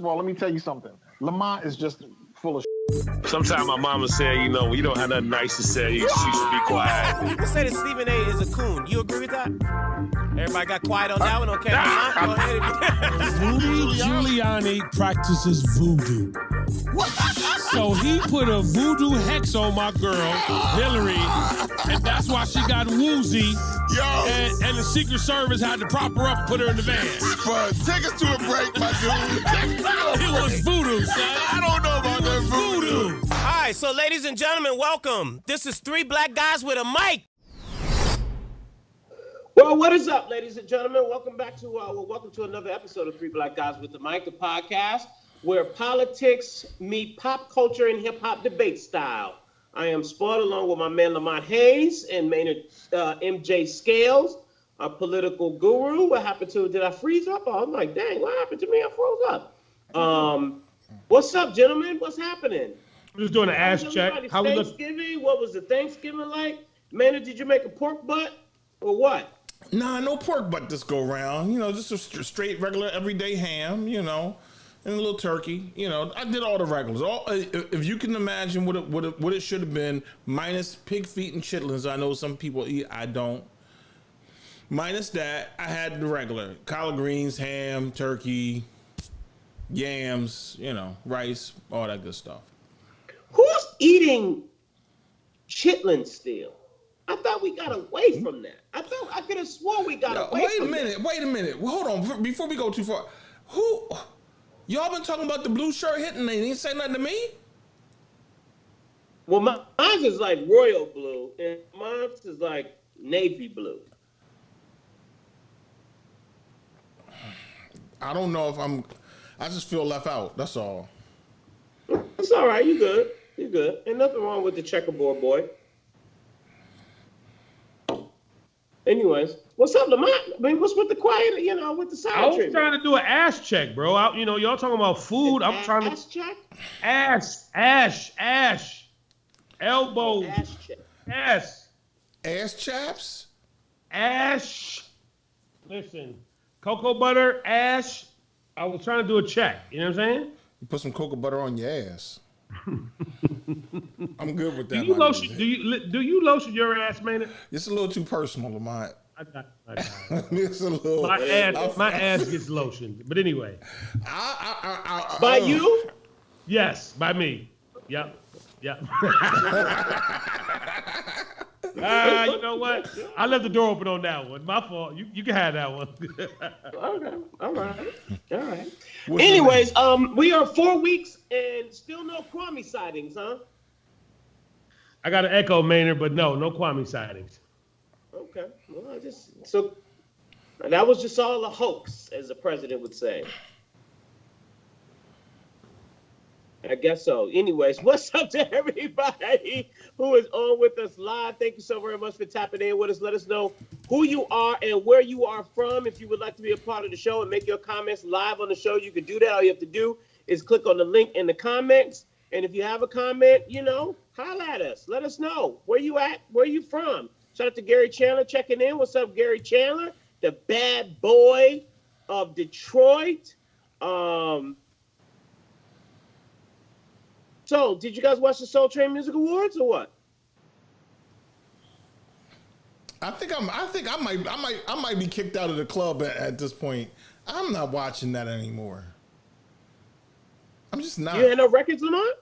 of all, let me tell you something. Lamont is just full of Sometimes my mama said, you know, when you don't have nothing nice to say, you should be quiet. People say that Stephen A. is a coon. You agree with that? Everybody got quiet on that one? Okay, Lamont, go ahead. Rudy Giuliani practices voodoo. So he put a voodoo hex on my girl, Hillary, and that's why she got woozy. And the Secret Service had to prop her up and put her in the van. But take us to a break, my dude. It was voodoo, son. I don't know about that voodoo. All right, so ladies and gentlemen, welcome. This is Three Black Guys with a Mic. Well, what is up, ladies and gentlemen? Welcome back to welcome to another episode of Three Black Guys with the Mic, the podcast where politics meet pop culture and hip hop debate style. I am Spud along with my man Lamont Hayes and Maynard MJ Scales, our political guru. What happened to? Did I freeze up? Oh, I'm like, dang, what happened to me? I froze up. What's up, gentlemen? What's happening? I'm just doing an ass check. How was Thanksgiving? What was the Thanksgiving like? Maynard, did you make a pork butt or what? Nah, no pork butt this go round. You know, just a straight, regular, everyday ham, you know, and a little turkey. You know, I did all the regulars. If you can imagine what it should have been, minus pig feet and chitlins. I know some people eat, I don't. Minus that, I had the regular. Collard greens, ham, turkey, yams, you know, rice, all that good stuff. Who's eating chitlins still? I thought we got away from that. I could have sworn we got away from that. Wait a minute. Well, hold on. Before we go too far, y'all been talking about the blue shirt hitting? They didn't say nothing to me. Well, mine is like royal blue, and mine is like navy blue. I don't know if I just feel left out. That's all. It's all right. You good. Ain't nothing wrong with the checkerboard boy. Anyways, what's up, Lamont? I mean, what's with the quiet, with the silent I was treatment? trying to do an ass check, bro. Y'all talking about food. I'm trying to... Ass check? Ash. Elbow. Ass check. Ass. Ass chaps? Ash. Listen, cocoa butter, ash. I was trying to do a check. You know what I'm saying? You put some cocoa butter on your ass. I'm good with that. Do you lotion your ass, man? It's a little too personal, Lamont. I got It's a little. my ass gets lotioned. But anyway. By you? Yes, by me. Yep. You know what? I left the door open on that one. My fault. You can have that one. Okay. All right. Anyways, we are 4 weeks and still no Kwame sightings, huh? I got to echo Maynard, but no Kwame sightings. Okay. Well, so that was just all a hoax, as the president would say. I guess so. Anyways, what's up to everybody who is on with us live? Thank you so very much for tapping in with us. Let us know who you are and where you are from. If you would like to be a part of the show and make your comments live on the show, you can do that. All you have to do is click on the link in the comments. And if you have a comment, holla at us. Let us know where you at, where you from. Shout out to Gary Chandler checking in. What's up, Gary Chandler? The bad boy of Detroit. So, did you guys watch the Soul Train Music Awards or what? I think I might be kicked out of the club at this point. I'm not watching that anymore. I'm just not. You had no records, Lamont?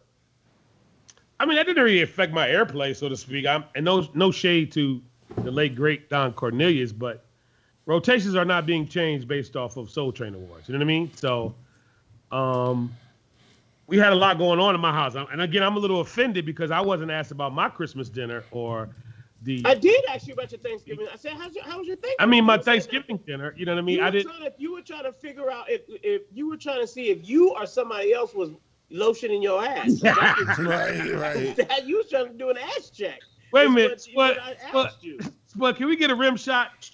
I mean, that didn't really affect my airplay, so to speak. And no shade to the late great Don Cornelius, but rotations are not being changed based off of Soul Train Awards. You know what I mean? So, we had a lot going on in my house. And again, I'm a little offended because I wasn't asked about my Christmas dinner or the... I did ask you about your Thanksgiving. I said, how was your Thanksgiving? I mean, my Thanksgiving dinner, you know what I mean? You were trying to figure out if you were trying to see if you or somebody else was lotioning your ass. So right. You was trying to do an ass check. Wait a minute. But can we get a rim shot?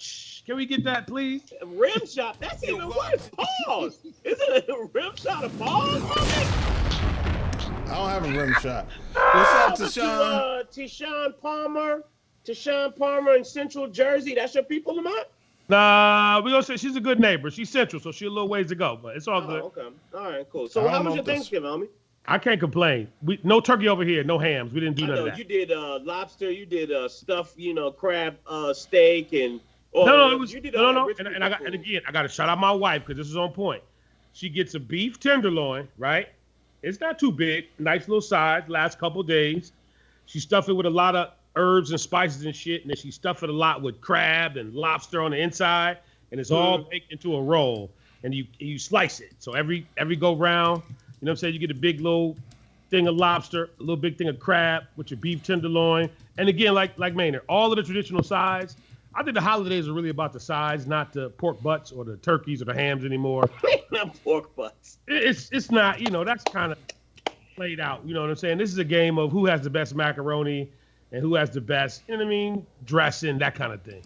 Can we get that, please? A rim shot? That's even worse. Pause. Is it a rim shot of pause? I don't have a rim shot. What's up, Tashawn? Tashawn Palmer in Central Jersey. That's your people, Lamont? Nah, we gonna say she's a good neighbor. She's central, so she's a little ways to go, but it's all good. Okay. All right, cool. So how was your Thanksgiving, homie? I can't complain. No turkey over here, no hams. We didn't do none of that. You did lobster, you did stuffed, crab steak, and no, it was you did no. And again, I got to shout out my wife because this is on point. She gets a beef tenderloin, right? It's not too big, nice little size. Last couple days, she stuffed it with a lot of herbs and spices and shit, and then she stuffed it a lot with crab and lobster on the inside, and it's all baked into a roll, and you slice it. So every go round, you know what I'm saying, you get a big little thing of lobster, a little big thing of crab with your beef tenderloin, and again, like Maynard, all of the traditional sides. I think the holidays are really about the sides, not the pork butts or the turkeys or the hams anymore. Not pork butts. It's not, that's kind of played out. You know what I'm saying? This is a game of who has the best macaroni and who has the best, dressing, that kind of thing.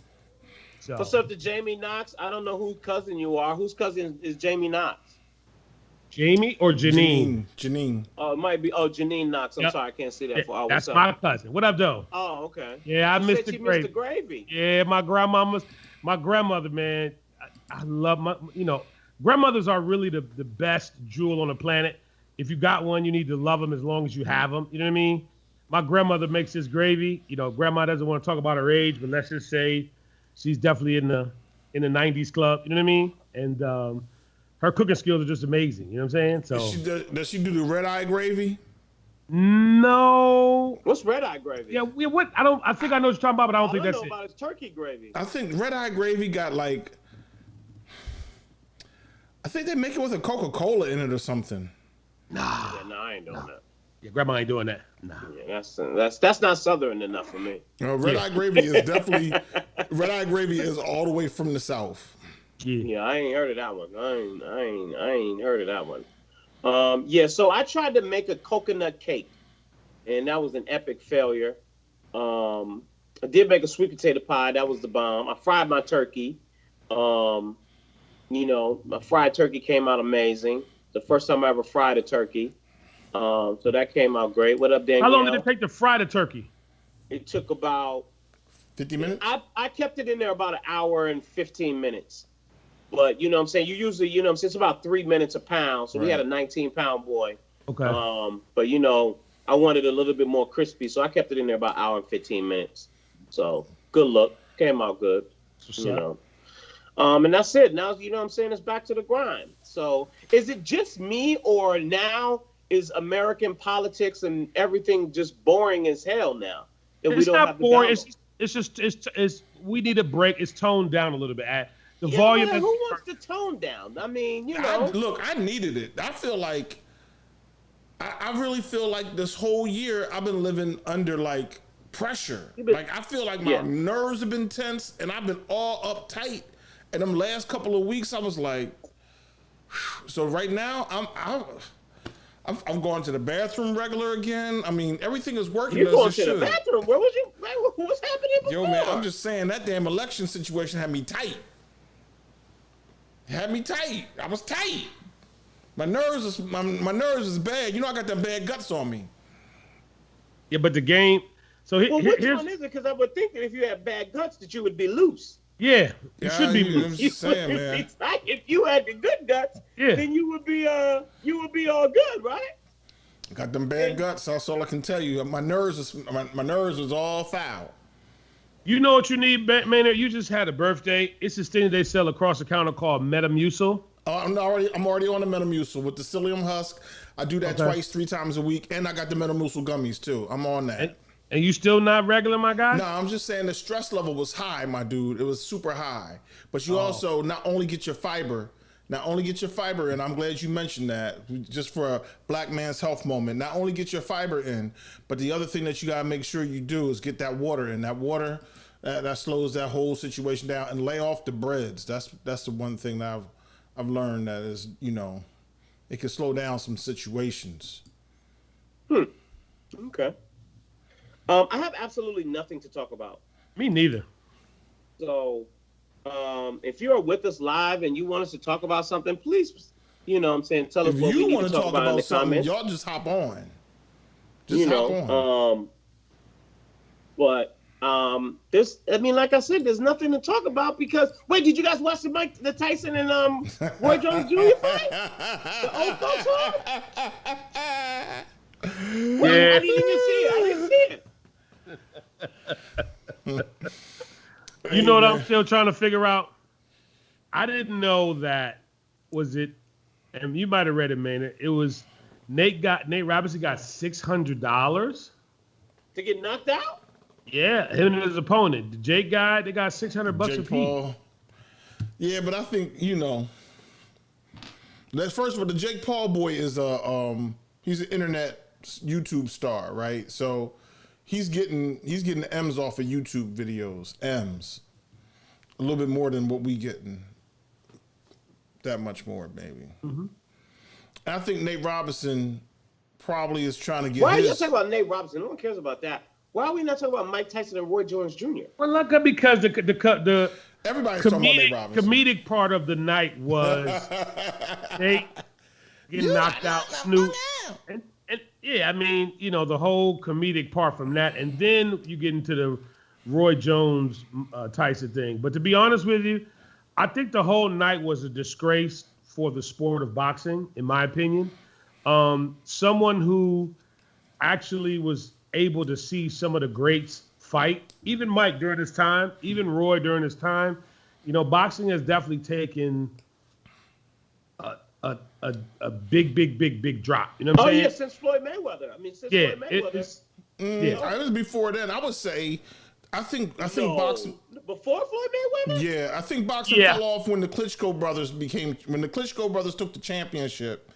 So. What's up to Jamie Knox? I don't know whose cousin you are. Whose cousin is Jamie Knox? Jamie or Janine? Janine. Oh, it might be. Oh, Janine Knox. I'm sorry, I can't see that. That's my cousin. What up, though? Oh, okay. Yeah, I missed the gravy. Missed the gravy. Yeah, my grandmother, man. I love grandmothers are really the best jewel on the planet. If you got one, you need to love them as long as you have them. You know what I mean? My grandmother makes this gravy. Grandma doesn't want to talk about her age, but let's just say she's definitely in the 90s club. You know what I mean? And her cooking skills are just amazing. You know what I'm saying? So does she do the red eye gravy? No. What's red eye gravy? Yeah, what? I think I know what you're talking about, but I don't think that's it. All I know about is turkey gravy. I think red eye gravy got I think they make it with a Coca-Cola in it or something. Nah. Yeah, I ain't doing that. Yeah, grandma ain't doing that. Nah. Yeah, that's not Southern enough for me. Red eye gravy is definitely red eye gravy is all the way from the South. Yeah, I ain't heard of that one. I ain't heard of that one. So I tried to make a coconut cake, and that was an epic failure. I did make a sweet potato pie. That was the bomb. I fried my turkey. My fried turkey came out amazing. The first time I ever fried a turkey. So that came out great. What up, Danielle? How long did it take to fry the turkey? It took about 50 minutes. I kept it in there about an hour and 15 minutes. But you know what I'm saying? You usually, it's about 3 minutes a pound. So we had a 19-pound boy. Okay. But I wanted a little bit more crispy, so I kept it in there about an hour and 15 minutes. So good luck. Came out good. And that's it. Now, you know what I'm saying? It's back to the grind. So is it just me, or now is American politics and everything just boring as hell now? It's not boring. It's just we need a break. It's toned down a little bit. The volume. Who wants to tone down? I mean, I needed it. I feel like I really feel like this whole year I've been living under pressure. I feel like my nerves have been tense and I've been all uptight. And them last couple of weeks I was like, so right now I'm going to the bathroom regular again. I mean, everything is working. You're going to the bathroom? Where was you? What's happening before? Yo, man, I'm just saying that damn election situation had me tight. I was tight. My nerves is bad. I got them bad guts on me. Yeah, but the game. So which one is it? Because I would think that if you had bad guts, that you would be loose. Yeah, you should be loose. I'm just saying, man. If you had the good guts, then you would be all good, right? Got them bad guts. That's all I can tell you. My nerves is all foul. You know what you need, Maynard? You just had a birthday. It's this thing they sell across the counter called Metamucil. I'm already on the Metamucil with the psyllium husk. I do that twice, 3 times a week, and I got the Metamucil gummies too. I'm on that. And you still not regular, my guy? No, I'm just saying the stress level was high, my dude. It was super high. But you also not only get your fiber, and I'm glad you mentioned that, just for a black man's health moment. Not only get your fiber in, but the other thing that you gotta make sure you do is get that water in. That water that slows that whole situation down, and lay off the breads. That's the one thing that I've learned, that is, it can slow down some situations. Okay. I have absolutely nothing to talk about. Me neither. So, if you are with us live and you want us to talk about something, please, tell us what we need to talk about in the comments. Y'all just hop on. But Like I said, there's nothing to talk about because wait, did you guys watch the Tyson and Roy Jones Jr. fight? The old folks home? Well, Yeah. I didn't see it. You know what I'm still trying to figure out? I didn't know that was it, and you might have read it, man. It was Nate Robinson got $600 To get knocked out? Yeah, him and his opponent, the Jake guy, they got $600 Jake a piece. Paul. Yeah, but I think that first of all, the Jake Paul boy is he's an internet YouTube star, right? So he's getting M's off of YouTube videos, M's, a little bit more than what we getting. That much more, maybe. Mm-hmm. I think Nate Robinson probably is trying to get. Why are you talking about Nate Robinson? No one cares about that. Why are we not talking about Mike Tyson and Roy Jones Jr.? Well, look, because the everybody's talking about Nate Robinson. Comedic part of the night was Nate getting knocked out, Snoop, and yeah, I mean, the whole comedic part from that, and then you get into the Roy Jones Tyson thing. But to be honest with you, I think the whole night was a disgrace for the sport of boxing, in my opinion. Someone who actually was able to see some of the greats fight, even Mike during his time, even Roy during his time. Boxing has definitely taken a big drop. You know what I'm saying? Yeah, since Floyd Mayweather. Floyd Mayweather. It was before then. I would say, I think boxing before Floyd Mayweather. Yeah, I think boxing fell off when the Klitschko brothers took the championship.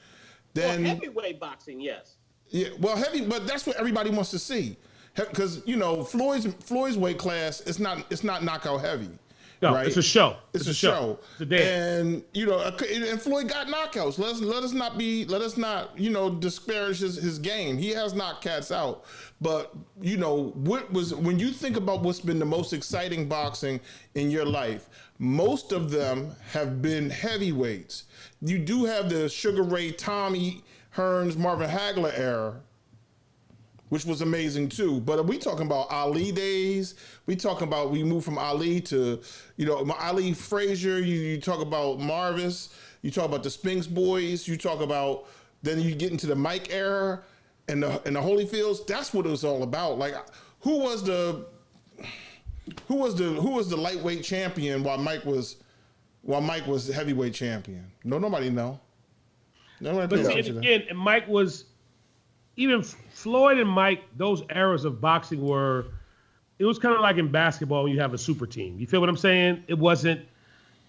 Then heavyweight boxing, yes. Yeah, well, but that's what everybody wants to see, because Floyd's weight class is not knockout heavy. No, right? It's a show. It's a show. It's a dance. And Floyd got knockouts. Let us not disparage his game. He has knocked cats out. But when you think about what's been the most exciting boxing in your life, most of them have been heavyweights. You do have the Sugar Ray, Tommy Hearns, Marvin Hagler era, which was amazing too. But we talking about Ali days. We moved from Ali to, Ali Frazier. You talk about Marvis. You talk about the Spinks boys. You talk about, then you get into the Mike era and the Holyfields. That's what it was all about. Like, who was the lightweight champion while Mike was the heavyweight champion? Nobody know. But again, Mike was, even Floyd and Mike, those eras of boxing it was kind of like in basketball when you have a super team. You feel what I'm saying? It wasn't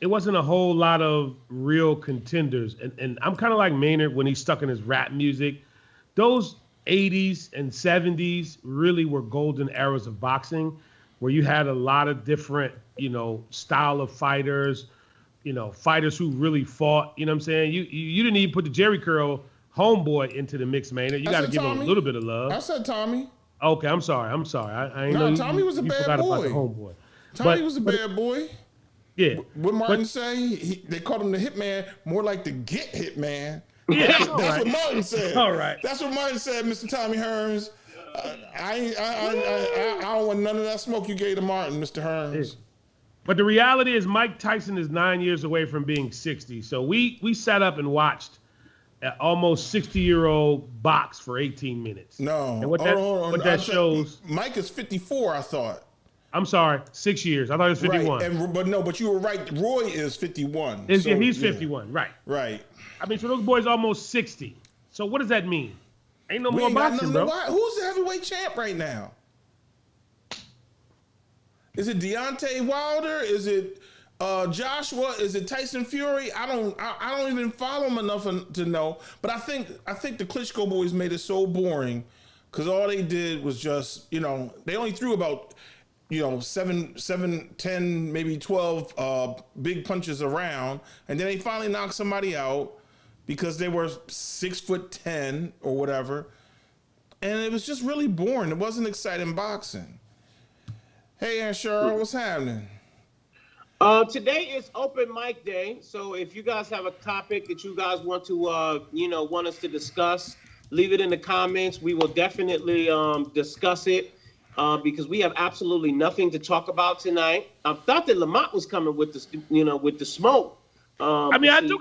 a whole lot of real contenders. And I'm kind of like Maynard when he's stuck in his rap music. Those 80s and 70s really were golden eras of boxing where you had a lot of different, style of fighters, fighters who really fought. You know what I'm saying? You didn't even put the Jerry Curl homeboy into the mix, man. You got to give him a little bit of love. I said Tommy. Okay, I'm sorry. I ain't know Tommy was a bad boy. About the homeboy. Tommy was a bad boy. Yeah. What Martin say? They called him the hitman, more like the get hit man. Yeah, that's what Martin said. All right. That's what Martin said, Mr. Tommy Hearns. I don't want none of that smoke you gave to Martin, Mr. Hearns. Yeah. But the reality is Mike Tyson is 9 years away from being 60. So we sat up and watched an almost 60-year-old box for 18 minutes. No. And what that shows... Mike is 54, I thought. I'm sorry, 6 years. I thought it was 51. Right. But you were right. Roy is 51. He's 51, right. Right. I mean, so those boys almost 60. So what does that mean? Ain't no more boxing, bro. Who's the heavyweight champ right now? Is it Deontay Wilder? Is it Joshua? Is it Tyson Fury? I don't even follow him enough to know. But I think the Klitschko boys made it so boring because all they did was just, they only threw about, 7, 10, maybe 12 big punches around, and then they finally knocked somebody out because they were 6'10" or whatever, and it was just really boring. It wasn't exciting boxing. Hey, Aunt Cheryl, what's happening? Today is open mic day, so if you guys have a topic that you guys want to, want us to discuss, leave it in the comments. We will definitely discuss it. because we have absolutely nothing to talk about tonight. I thought that Lamont was coming with the, with the smoke. I mean, I do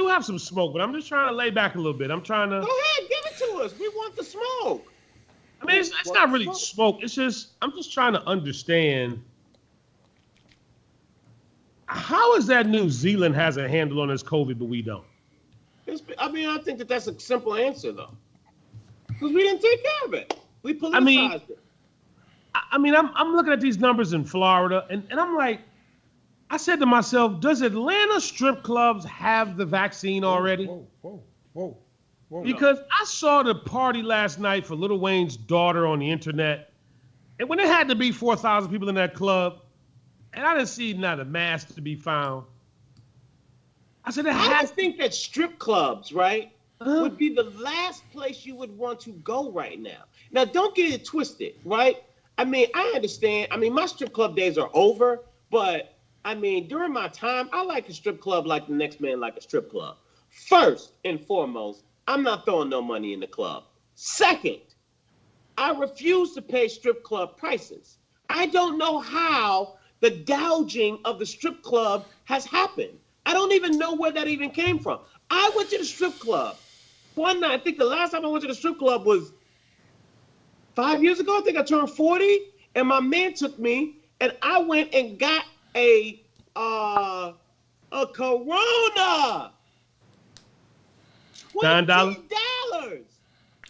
have some smoke, but I'm just trying to lay back a little bit. I'm trying to. Go ahead, give it to us. We want the smoke. I mean, it's not really smoke. It's just I'm just trying to understand how is that New Zealand has a handle on this COVID, but we don't. I think that's a simple answer though, because we didn't take care of it. We politicized it. I mean, I'm looking at these numbers in Florida, and I'm like, I said to myself, does Atlanta strip clubs have the vaccine already? Whoa. Because I saw the party last night for Lil Wayne's daughter on the internet, and when it had to be 4,000 people in that club, and I didn't see not a mask to be found. I said, I think that strip clubs, right, would be the last place you would want to go right now. Now, don't get it twisted, right? I mean, I understand. I mean, my strip club days are over, but I mean, during my time, I like a strip club like the next man like a strip club. First and foremost, I'm not throwing no money in the club. Second, I refuse to pay strip club prices. I don't know how the gouging of the strip club has happened. I don't even know where that even came from. I went to the strip club one night. I think the last time I went to the strip club was 5 years ago. I think I turned 40, and my man took me, and I went and got a Corona. $20.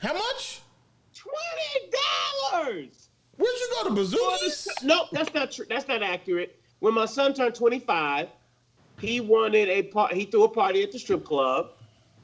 How much? $20. Where'd you go to Bazooki's? No, that's not true. That's not accurate. When my son turned 25, he wanted he threw a party at the strip club,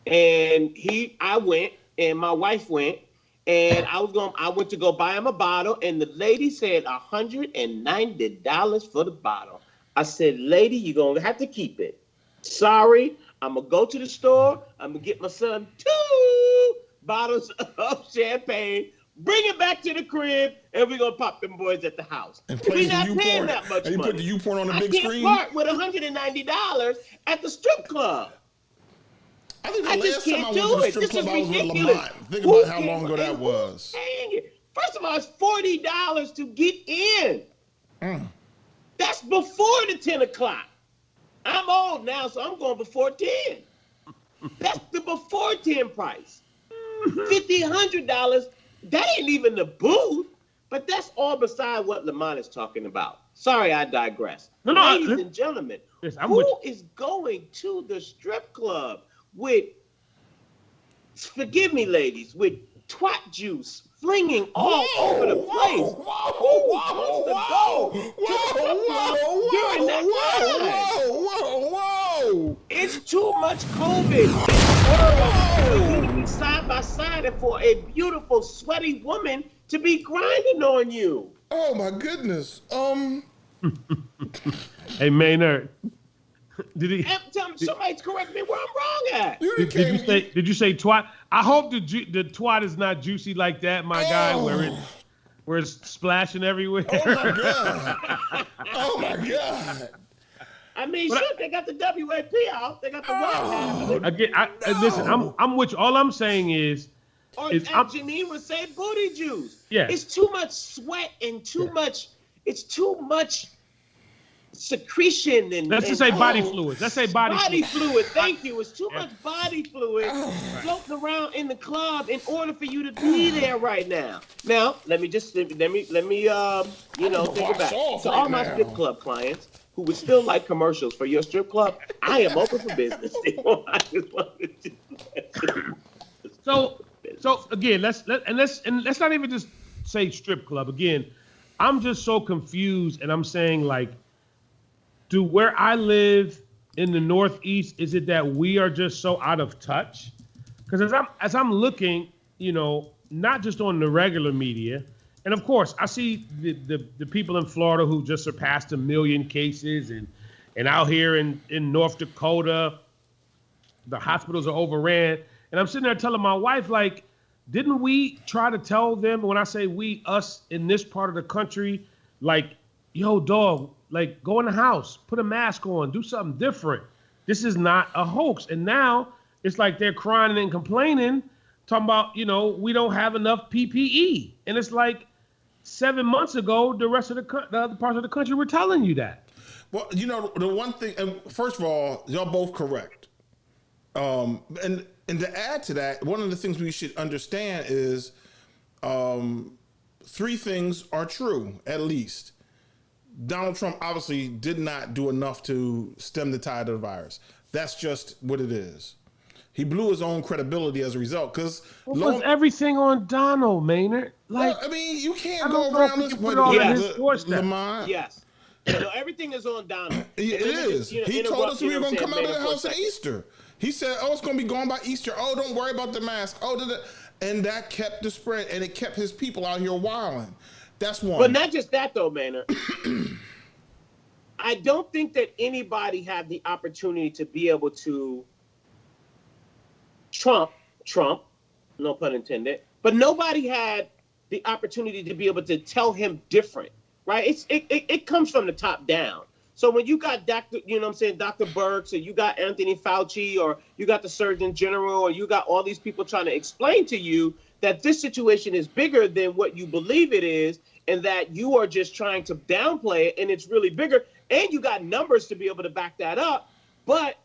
and I went, and my wife went, and I went to go buy him a bottle, and the lady said $190 for the bottle. I said, lady, you're gonna have to keep it. Sorry, I'm gonna go to the store. I'm gonna get my son 2 bottles of champagne, bring it back to the crib, and we're gonna pop them boys at the house. We're not paying that much money. And you put the U-porn on the big screen? I can't part with $190 at the strip club. I think the last time I went to the strip club, I was with Lamont. Think about how long ago that was. First of all, it's $40 to get in. That's before the 10 o'clock. I'm old now, so I'm going before 10. That's the before 10 price. $50, $100, that ain't even the booth, but that's all beside what Lamont is talking about. Sorry, I digress. Ladies and gentlemen, who is going to the strip club with, forgive me, ladies, with twat juice flinging all over the place? Whoa. It's too much COVID. For you to be side by side and for a beautiful, sweaty woman to be grinding on you. Oh my goodness. Hey Maynard, did he? Tell me, somebody correct me where I'm wrong at. Did you say twat? I hope the twat is not juicy like that, my guy, where it's splashing everywhere. Oh my god. I mean, they got the WAP out. They got the white Again, listen, I'm with you. All I'm saying is, Janine would say booty juice. Yeah. It's too much sweat and too much. It's too much secretion and. Let's just say body fluids. Let's say body fluid. Thank you. It's too much body fluid floating around in the club in order for you to be there right now. Now, let me think about to all my strip club clients who would still like commercials for your strip club. I am open for business. So again, let's not even just say strip club. Again, I'm just so confused, and I'm saying, like, do where I live in the Northeast, is it that we are just so out of touch? Because as I'm looking, not just on the regular media, and of course I see the people in Florida who just surpassed 1 million cases, and out here in North Dakota, the hospitals are overran. And I'm sitting there telling my wife, like, didn't we try to tell them, when I say we, us in this part of the country, like, yo, dog, like, go in the house, put a mask on, do something different. This is not a hoax. And now it's like they're crying and complaining, talking about, we don't have enough PPE. And it's like, 7 months ago, the rest of the other parts of the country were telling you that. Well, you know, the one thing, and first of all, y'all both correct. And to add to that, one of the things we should understand is 3 things are true, at least. Donald Trump obviously did not do enough to stem the tide of the virus. That's just what it is. He blew his own credibility as a result. Because was everything on Donald, Maynard? Like, I mean, you can't go around this way. Lamont. Yes. No, everything is on Donald. It is. He told us we were going to come out of the house at Easter. He said, "Oh, it's going to be gone by Easter. Oh, don't worry about the mask. Oh, and that kept the spread, and it kept his people out here wilding. That's one. But not just that, though, Maynard. I don't think that anybody had the opportunity to be able to Trump, no pun intended, but nobody had the opportunity to be able to tell him different, right? It comes from the top down. So when you got Dr. Birx, or you got Anthony Fauci, or you got the Surgeon General, or you got all these people trying to explain to you that this situation is bigger than what you believe it is, and that you are just trying to downplay it, and it's really bigger, and you got numbers to be able to back that up, but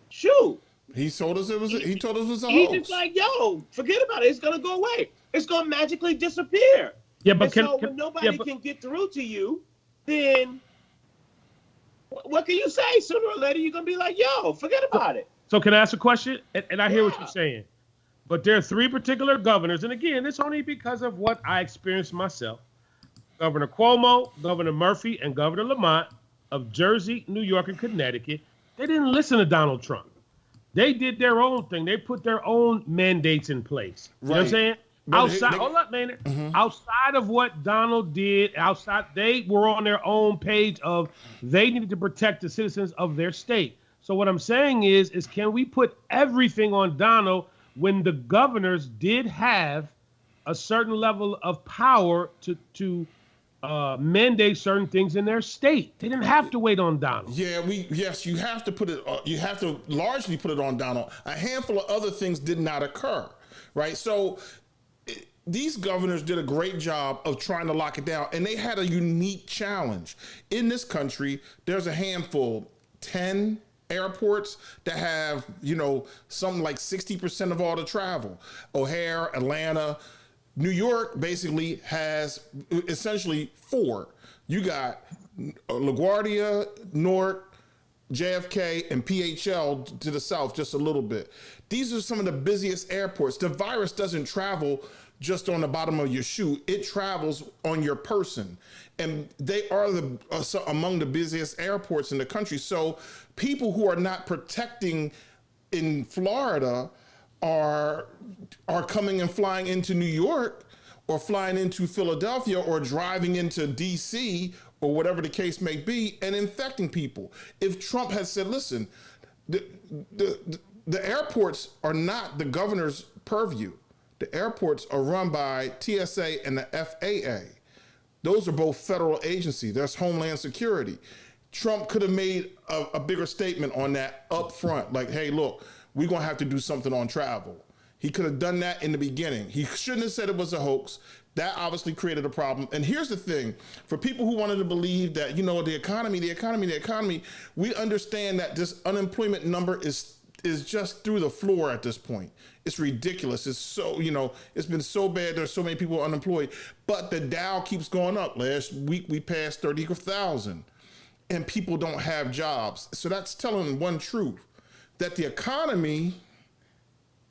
shoot. He told us it was a hoax. He's just like, yo, forget about it. It's gonna go away. It's gonna magically disappear. Yeah, but when nobody can get through to you, then what can you say? Sooner or later, you're gonna be like, yo, forget about it. So can I ask a question? And I hear what you're saying, but there are 3 particular governors, and again, it's only because of what I experienced myself. Governor Cuomo, Governor Murphy, and Governor Lamont of Jersey, New York, and Connecticut. They didn't listen to Donald Trump. They did their own thing. They put their own mandates in place. You know what I'm saying? Outside of what Donald did, they were on their own page of they needed to protect the citizens of their state. So what I'm saying is can we put everything on Donald when the governors did have a certain level of power to mandate certain things in their state? They didn't have to wait on Donald. Yeah, you have to put it. You have to largely put it on Donald. A handful of other things did not occur, right? So these governors did a great job of trying to lock it down, and they had a unique challenge. In this country, there's a handful, 10 airports that have, something like 60% of all the travel. O'Hare, Atlanta. New York basically has essentially 4. You got LaGuardia, Newark, JFK, and PHL to the south just a little bit. These are some of the busiest airports. The virus doesn't travel just on the bottom of your shoe. It travels on your person. And they are among the busiest airports in the country. So people who are not protecting in Florida are coming and flying into New York, or flying into Philadelphia, or driving into DC, or whatever the case may be, and infecting people. If Trump had said, listen, the airports are not the governor's purview. The airports are run by TSA and the FAA. Those are both federal agencies. There's Homeland Security. Trump could have made a bigger statement on that up front, like, hey, look, we're going to have to do something on travel. He could have done that in the beginning. He shouldn't have said it was a hoax. That obviously created a problem. And here's the thing, for people who wanted to believe that, the economy, we understand that this unemployment number is just through the floor at this point. It's ridiculous. It's so, it's been so bad. There's so many people unemployed, but the Dow keeps going up. Last week, we passed 30,000 and people don't have jobs. So that's telling one truth, that the economy,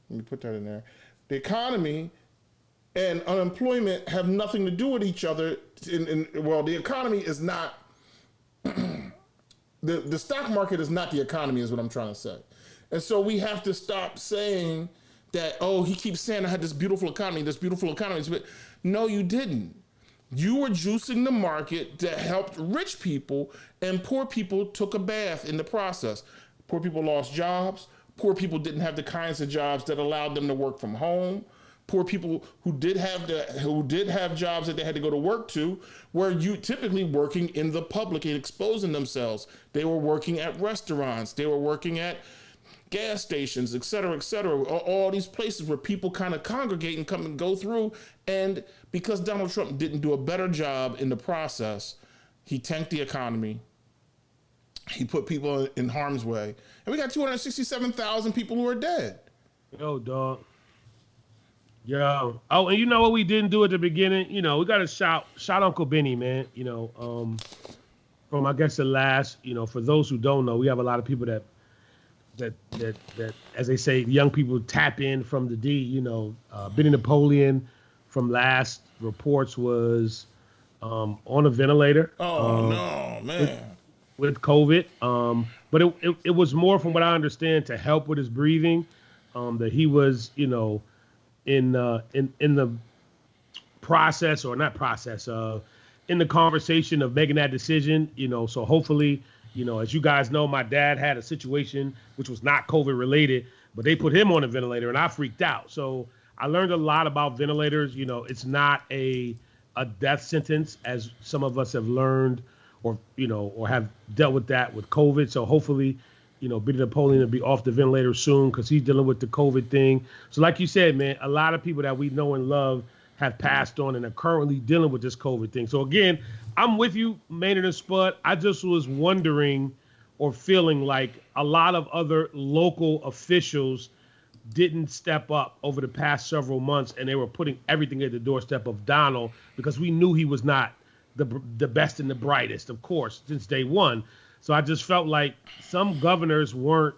let me put that in there, the economy and unemployment have nothing to do with each other. The economy is not, the stock market is not the economy, is what I'm trying to say. And so we have to stop saying that, he keeps saying I had this beautiful economy. But no, you didn't. You were juicing the market that helped rich people, and poor people took a bath in the process. Poor people lost jobs. Poor people didn't have the kinds of jobs that allowed them to work from home. Poor people who did have jobs that they had to go to work to were typically working in the public and exposing themselves. They were working at restaurants. They were working at gas stations, et cetera, all these places where people kind of congregate and come and go through. And because Donald Trump didn't do a better job in the process, he tanked the economy. He put people in harm's way. And we got 267,000 people who are dead. Yo, dog. Yo. Oh, and you know what we didn't do at the beginning? You know, we got to shout Uncle Benny, man. You know, from, I guess, the last, you know, for those who don't know, we have a lot of people that as they say, young people tap in from the D. You know, Benny Napoleon from last reports was on a ventilator. Oh, no, man. With COVID. But it was more, from what I understand, to help with his breathing, that he was, you know, in the process, or not process, in the conversation of making that decision, you know. So hopefully, you know, as you guys know, my dad had a situation which was not COVID related, but they put him on a ventilator and I freaked out. So I learned a lot about ventilators. You know, it's not a death sentence, as some of us have learned, or, you know, or have dealt with that with COVID. So hopefully, you know, Benny Napoleon will be off the ventilator soon, because he's dealing with the COVID thing. So like you said, man, a lot of people that we know and love have passed on and are currently dealing with this COVID thing. So again, I'm with you, Maynard and Spud. I just was wondering, or feeling like a lot of other local officials didn't step up over the past several months, and they were putting everything at the doorstep of Donald, because we knew he was not the best and the brightest, of course, since day one. So I just felt like some governors weren't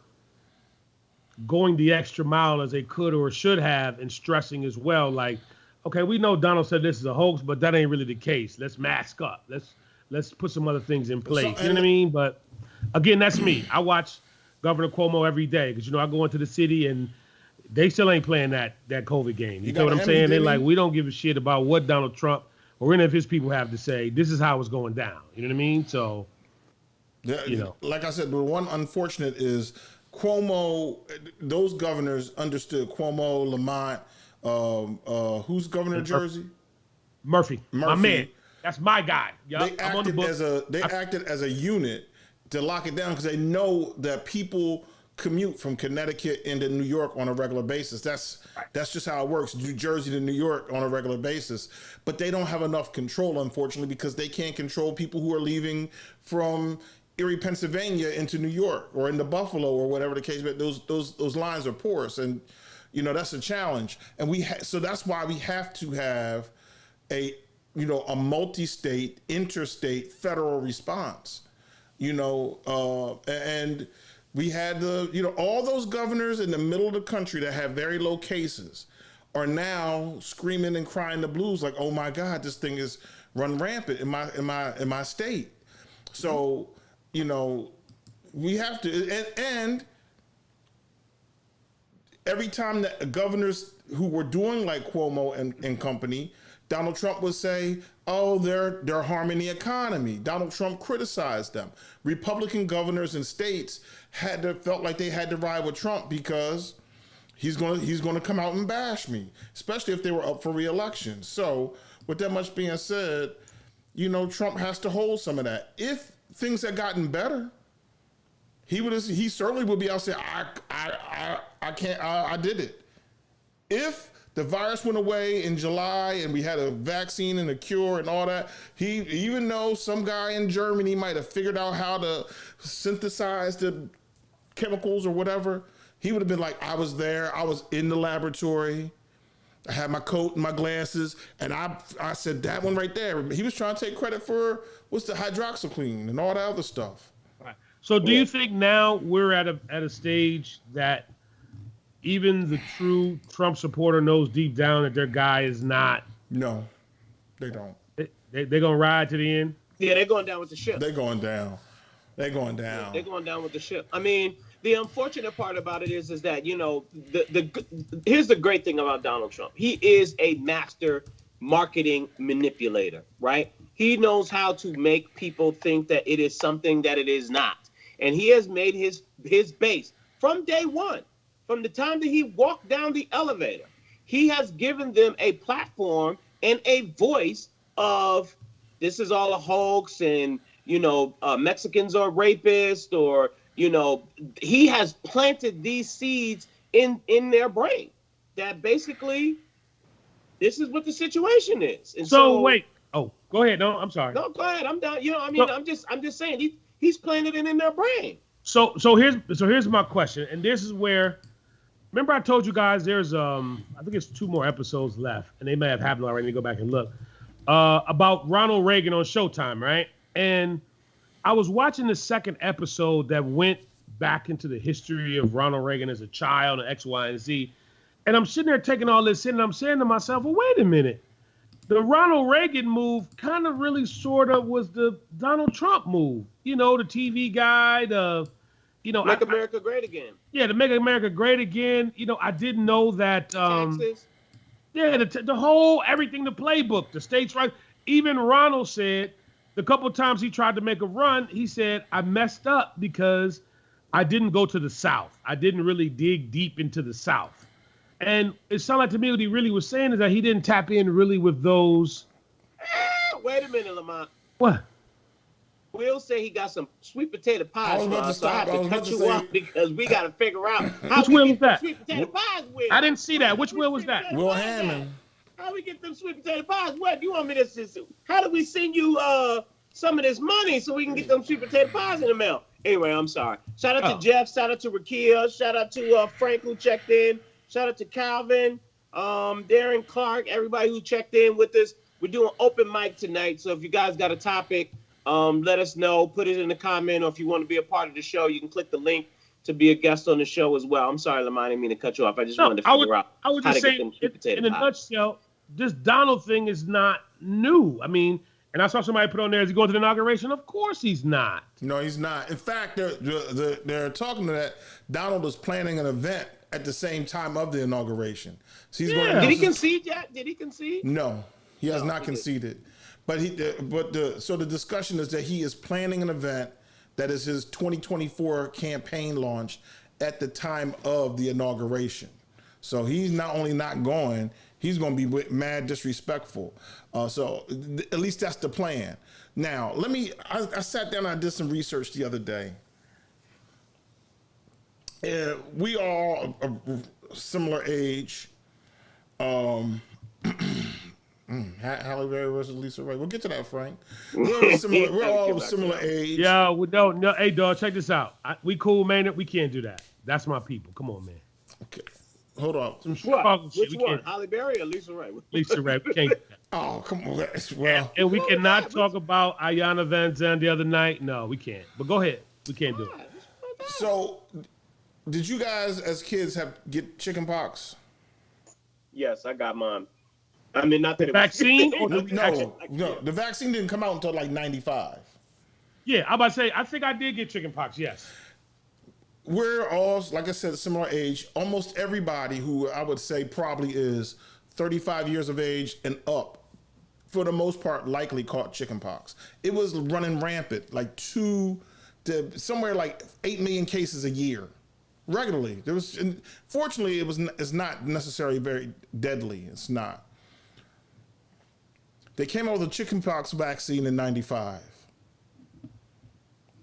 going the extra mile as they could or should have, and stressing as well, like, okay, we know Donald said this is a hoax, but that ain't really the case. Let's mask up. Let's put some other things in place. You know what I mean? But again, that's me. I watch Governor Cuomo every day, because, you know, I go into the city and they still ain't playing that COVID game. You know what I'm saying? They're like, we don't give a shit about what Donald Trump or any of his people have to say. This is how it's going down. You know what I mean? So, you know. Like I said, the one unfortunate is Cuomo, those governors understood. Cuomo, Lamont, who's governor of Jersey? Murphy, my man. That's my guy. Yep, They acted as a unit to lock it down, because they know that people commute from Connecticut into New York on a regular basis. That's just how it works. New Jersey to New York on a regular basis. But they don't have enough control, unfortunately, because they can't control people who are leaving from Erie, Pennsylvania into New York, or into Buffalo, or whatever the case. But those lines are porous, and you know, that's a challenge. And so that's why we have to have a multi-state, interstate, federal response. You know, and we had all those governors in the middle of the country that have very low cases are now screaming and crying the blues, like, oh my God, this thing is run rampant in my state. So, you know, we have to, and every time that governors who were doing like Cuomo and company, Donald Trump would say, oh, they're harming the economy. Donald Trump criticized them. Republican governors and states felt like they had to ride with Trump, because he's going to come out and bash me, especially if they were up for re-election. So with that much being said, you know, Trump has to hold some of that. If things had gotten better, he certainly would be out saying, I can't, I did it. If the virus went away in July and we had a vaccine and a cure and all that, even though some guy in Germany might have figured out how to synthesize the chemicals or whatever, he would have been like, I was there, I was in the laboratory, I had my coat and my glasses, and I said that one right there. He was trying to take credit for what's the hydroxychloroquine and all that other stuff. Right. So do you think now we're at a stage that even the true Trump supporter knows deep down that their guy is not? No, they don't. They're going to ride to the end? Yeah, they're going down with the ship. They're going down. They're going down. Yeah, they're going down with the ship. I mean, the unfortunate part about it is that, you know, here's the great thing about Donald Trump. He is a master marketing manipulator, right? He knows how to make people think that it is something that it is not. And he has made his base from day one. From the time that he walked down the elevator, he has given them a platform and a voice of, this is all a hoax, and, you know, Mexicans are rapists, or he has planted these seeds in their brain that basically this is what the situation is. And so wait. Oh, go ahead. No, I'm sorry. No, go ahead. I'm done. I'm just saying he's planted it in their brain. So here's my question, and this is where, remember I told you guys there's I think it's 2 more episodes left, and they may have happened already. Go back and look about Ronald Reagan on Showtime, right? And I was watching the second episode that went back into the history of Ronald Reagan as a child and X, Y, and Z, and I'm sitting there taking all this in, and I'm saying to myself, well, wait a minute. The Ronald Reagan move kind of really sort of was the Donald Trump move. The TV guy, Make America great again. Yeah, to make America great again. I didn't know that. Taxes. Yeah, the whole everything, the playbook, the states' right. Even Ronald said the couple times he tried to make a run, he said, I messed up because I didn't go to the South. I didn't really dig deep into the South. And it sounded like to me what he really was saying is that he didn't tap in really with those. Wait a minute, Lamont. What? Will say he got some sweet potato pies. I was about to so I stop. have to cut you off because we got to figure out how Which Will we was get that? sweet potato pies. Will. I didn't see that. Which Will was that? Will Hammond. How we get them sweet potato pies? What you want me to? How do we send you some of this money so we can get them sweet potato pies in the mail? Anyway, I'm sorry. Shout out to Jeff. Shout out to Rakia. Shout out to Frank who checked in. Shout out to Calvin, Darren Clark, everybody who checked in with us. We're doing open mic tonight, so if you guys got a topic, let us know. Put it in the comment, or if you want to be a part of the show, you can click the link to be a guest on the show as well. I'm sorry, Lamont, I didn't mean to cut you off. I just wanted to figure out I would how just to say, get them sweet potato in a pies. nutshell, this Donald thing is not new. I mean, and I saw somebody put on there, is he going to the inauguration? Of course he's not. No, he's not. In fact, they're talking to that Donald is planning an event at the same time of the inauguration. So he's going to Did he concede yet? Did he concede? No, he has not conceded. But so the discussion is that he is planning an event that is his 2024 campaign launch at the time of the inauguration. So he's not only not going, he's going to be mad disrespectful. So at least that's the plan. Now, I sat down and I did some research the other day. We are a similar age. Halle Berry versus Lisa Ray. We'll get to that, Frank. We're all of a similar age. Yeah, no. Hey, dog, check this out. We cool, man. We can't do that. That's my people. Come on, man. Okay, hold on. Which one? Halle Berry or Lisa Ray? Lisa Ray. We can't do that. Oh, come on. Well, and we cannot talk about Ayanna Van Zandt the other night. No, we can't. But go ahead. We can't do it. so did you guys as kids get chicken pox? Yes, I got mine. I mean, not that The vaccine? No, the vaccine didn't come out until like 95. Yeah, I'm about to say, I think I did get chicken pox, yes. We're all, like I said, similar age. Almost everybody who I would say probably is 35 years of age and up, for the most part, likely caught chicken pox. It was running rampant, like 2 to somewhere like 8 million cases a year. Regularly. Fortunately, it's not necessarily very deadly. It's not. They came out with a chickenpox vaccine in 95.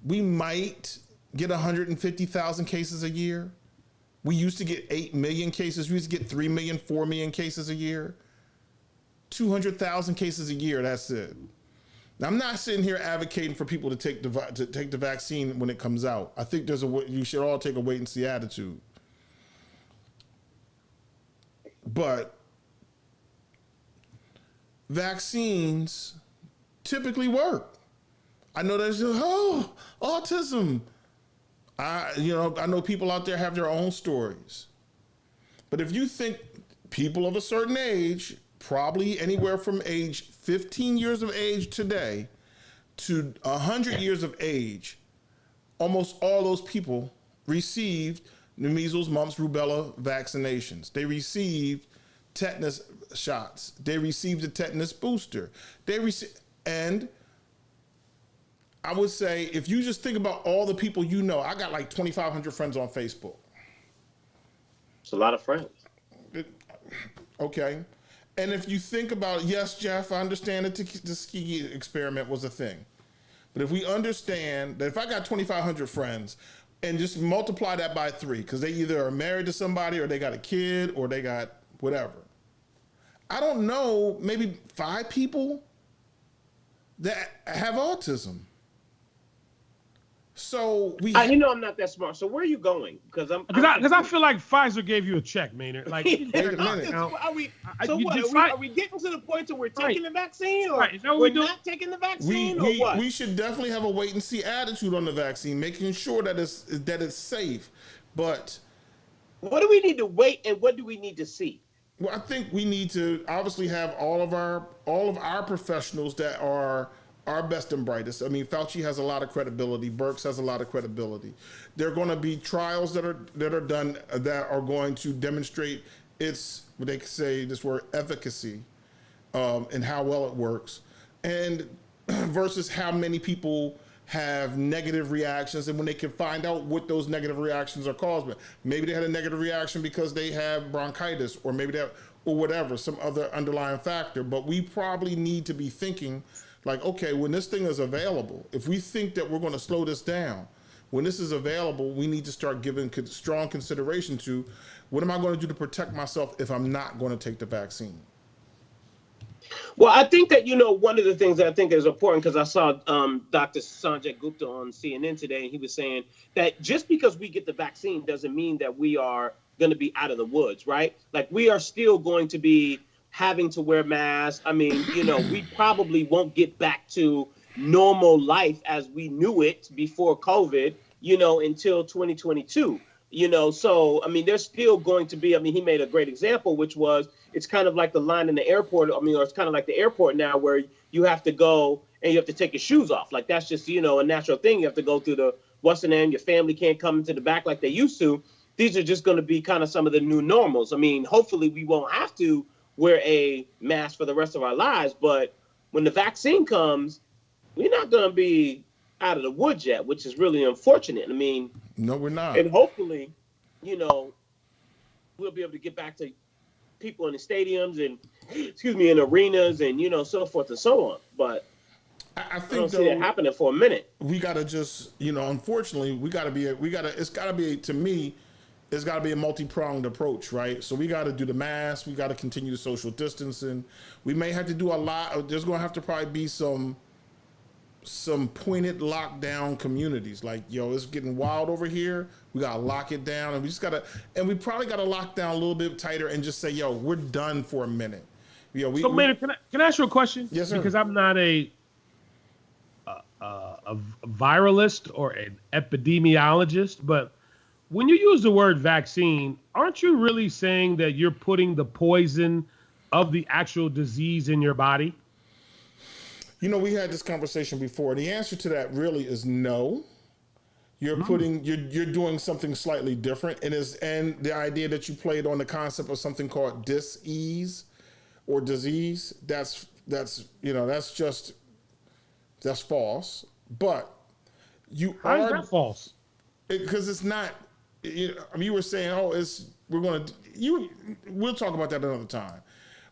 We might get 150,000 cases a year. We used to get 8 million cases. We used to get 3 million, 4 million cases a year. 200,000 cases a year, that's it. Now, I'm not sitting here advocating for people to take the vaccine when it comes out. I think you should all take a wait and see attitude. But vaccines typically work. I know there's autism. I know people out there have their own stories. But if you think people of a certain age, probably anywhere from age 15 years of age today to 100 years of age, almost all those people received the measles, mumps, rubella vaccinations. They received tetanus shots. They received a tetanus booster. And I would say, if you just think about all the people you know, I got like 2,500 friends on Facebook. It's a lot of friends. Okay. And if you think about, yes, Jeff, I understand that the Tuskegee experiment was a thing. But if we understand that if I got 2,500 friends, and just multiply that by 3, because they either are married to somebody or they got a kid or they got whatever. I don't know, maybe 5 people that have autism. So I'm not that smart. So where are you going? Because I feel like Pfizer gave you a check, Maynard. Like, wait a minute. Are we getting to the point where we're taking the vaccine, or we're not taking the vaccine, or what? We should definitely have a wait and see attitude on the vaccine, making sure that it's safe. But what do we need to wait, and what do we need to see? Well, I think we need to obviously have all of our professionals that are our best and brightest. I mean, Fauci has a lot of credibility. Birx has a lot of credibility. There are going to be trials that are done that are going to demonstrate its, what they say this word, efficacy, and how well it works, and versus how many people have negative reactions, and when they can find out what those negative reactions are caused by. Maybe they had a negative reaction because they have bronchitis, or maybe that, or whatever, some other underlying factor. But we probably need to be thinking like, okay, when this thing is available, if we think that we're going to slow this down, when this is available, we need to start giving strong consideration to what am I going to do to protect myself if I'm not going to take the vaccine? Well, I think that, one of the things that I think is important, because I saw Dr. Sanjay Gupta on CNN today, and he was saying that just because we get the vaccine doesn't mean that we are going to be out of the woods, right? Like, we are still going to be having to wear masks. I mean, we probably won't get back to normal life as we knew it before COVID, until 2022. So, I mean, there's still going to be, he made a great example, which was, it's kind of like the line in the airport. Or it's kind of like the airport now where you have to go and you have to take your shoes off. Like, that's just, a natural thing. You have to go through the, what's the name? Your family can't come into the back like they used to. These are just going to be kind of some of the new normals. I mean, hopefully we won't have to wear a mask for the rest of our lives. But when the vaccine comes, we're not going to be out of the woods yet, which is really unfortunate. I mean, no, we're not. And hopefully, we'll be able to get back to people in the stadiums and, in arenas and, so forth and so on. But I think I don't see that happening for a minute. We got to just, unfortunately, to me, it's got to be a multi-pronged approach, right? So we got to do the mask. We got to continue the social distancing. We may have to do a lot. There's going to have to probably be some pointed lockdown communities. Like, it's getting wild over here. We got to lock it down. And we probably got to lock down a little bit tighter and just say, we're done for a minute. Maynard, can I ask you a question? Yes, sir. Because I'm not a viralist or an epidemiologist, but when you use the word vaccine, aren't you really saying that you're putting the poison of the actual disease in your body? We had this conversation before. The answer to that really is no. You're doing something slightly different, and the idea that you played on the concept of something called dis-ease or disease, that's false. But How is that false? Because it's not. You were saying, we'll talk about that another time.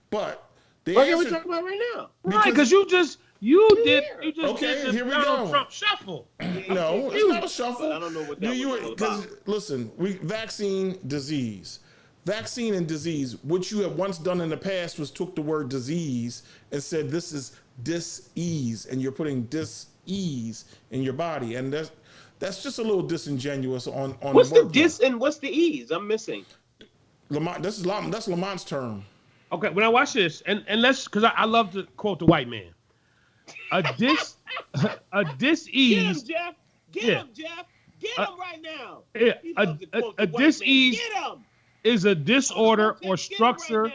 But we're talking about right now. Right, because you just did okay, the here we Donald go. Trump shuffle. No, it's not a shuffle. I don't know what that was about. Listen, vaccine, disease. Vaccine and disease, what you have once done in the past was took the word disease and said this is dis-ease, and you're putting dis-ease in your body. And that's just a little disingenuous on what's the the dis and what's the ease? I'm missing. Lamont, that's Lamont's term. Okay, when I watch this, and let's, because I love to quote the white man. A dis-ease. Get him, Jeff. Get him, Jeff. Get him right now. Yeah, a dis-ease is a disorder or structure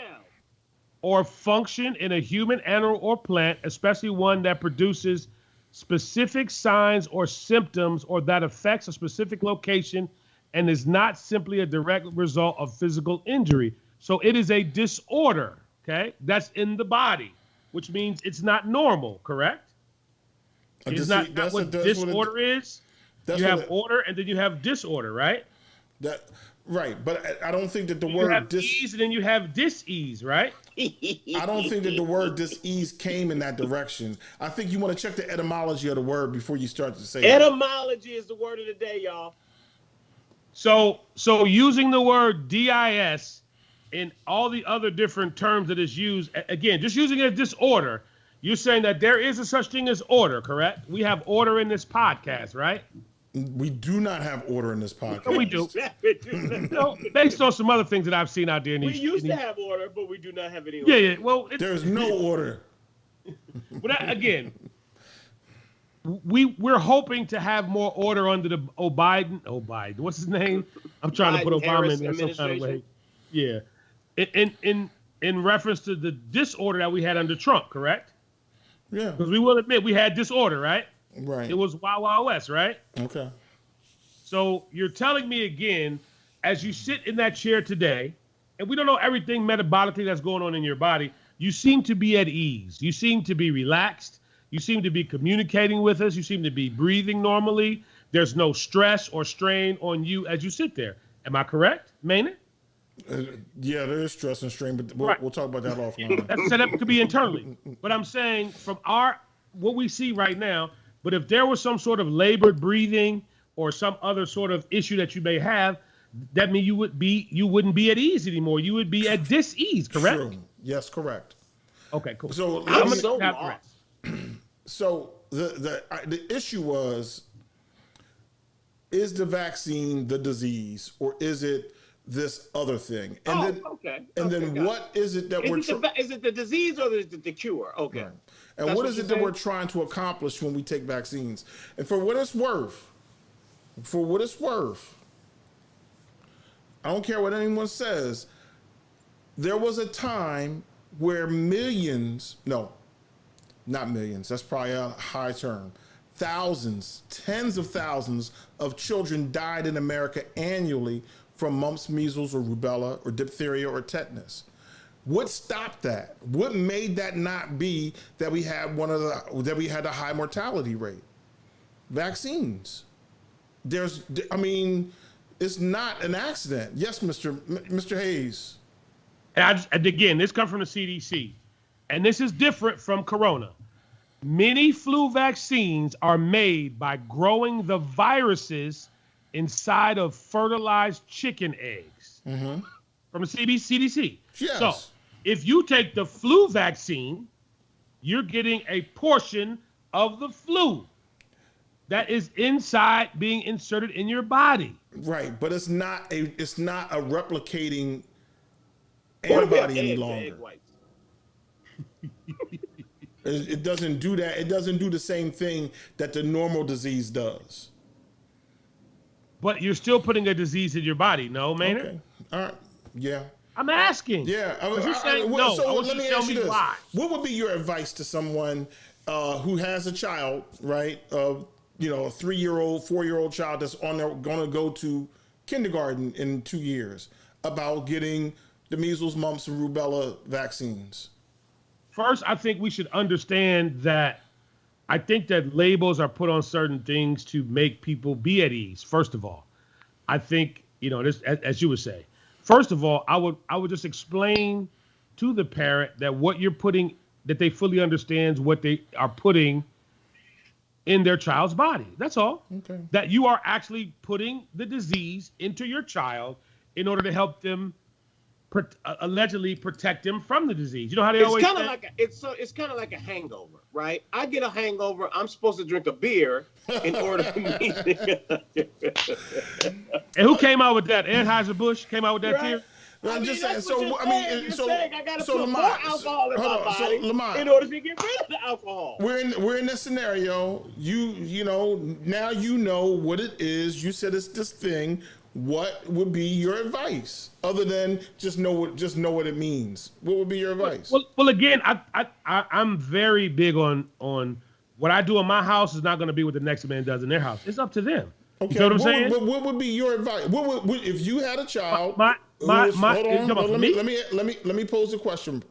or function in a human, animal, or plant, especially one that produces specific signs or symptoms or that affects a specific location and is not simply a direct result of physical injury. So it is a disorder, okay, that's in the body, which means it's not normal, correct? It's not what disorder is. You have order and then you have disorder, right? Right, but I don't think that the you word have ease and then you have dis-ease, right? I don't think that the word dis-ease came in that direction. I think you want to check the etymology of the word before you start to say etymology is the word of the day, y'all. So using the word DIS in all the other different terms that is used, again, just using it as disorder, you're saying that there is a such thing as order, correct? We have order in this podcast, right? We do not have order in this podcast. No, we do. No, based on some other things that I've seen out there. We used to have order, but we do not have any Yeah, order. yeah. Well, There's no order. But again, we're hoping to have more order under the Biden. What's his name? I'm trying to put Obama in there some kind of way. Yeah. In reference to the disorder that we had under Trump, correct? Yeah. Because we will admit we had disorder, right? Right. It was Wild Wild West, right? Okay. So you're telling me again, as you sit in that chair today, and we don't know everything metabolically that's going on in your body, you seem to be at ease. You seem to be relaxed. You seem to be communicating with us. You seem to be breathing normally. There's no stress or strain on you as you sit there. Am I correct, Maynard? Yeah, there is stress and strain, but we'll talk about that offline. That's set up to be internally. But I'm saying from what we see right now, but if there was some sort of labored breathing or some other sort of issue that you may have, that means you wouldn't be at ease anymore. You would be at dis-ease, correct? True. Yes, correct. Okay, cool. So I'm so lost. So the issue was, is the vaccine the disease or is it this other thing? And then what is it that is it the disease or is it the cure? Okay. Right. And what is it that we're trying to accomplish when we take vaccines? And for what it's worth, I don't care what anyone says, there was a time where not millions, that's probably a high term, thousands, tens of thousands of children died in America annually from mumps, measles, or rubella, or diphtheria, or tetanus. What stopped that? What made that not be that we had a high mortality rate? Vaccines. It's not an accident. Yes, Mr. Hayes. And again, this comes from the CDC, and this is different from Corona. Many flu vaccines are made by growing the viruses inside of fertilized chicken eggs from the CDC. Yes. So if you take the flu vaccine, you're getting a portion of the flu that is inside being inserted in your body. Right, but it's not a replicating antibody any longer. It doesn't do that. It doesn't do the same thing that the normal disease does. But you're still putting a disease in your body, no, Maynard? Okay. All right. Yeah. I'm asking. Yeah. You're saying no. So let me ask you this. Why. What would be your advice to someone who has a child, right? A 3-year-old, 4-year-old child that's going to go to kindergarten in 2 years about getting the measles, mumps, and rubella vaccines? First, I think we should understand that I think that labels are put on certain things to make people be at ease. First of all, I think, this, as you would say, first of all, I would just explain to the parent that what you're putting, that they fully understands what they are putting in their child's body. That's all. Okay. That you are actually putting the disease into your child in order to help them allegedly protect them from the disease. You know how they always say? It's kind of like a hangover, right? I get a hangover, I'm supposed to drink a beer in order for me. And who came out with that? Anheuser-Busch came out with that theory? Well, I'm just saying. You're saying I gotta put more alcohol in my body in order to get rid of the alcohol. We're in this scenario. Now you know what it is. You said it's this thing. What would be your advice other than just know what it means? What would be your advice? Well, again, I'm very big on what I do in my house is not going to be what the next man does in their house. It's up to them. Okay, you know what I'm saying? What would be your advice? What would if you had a child? Let me pose a question.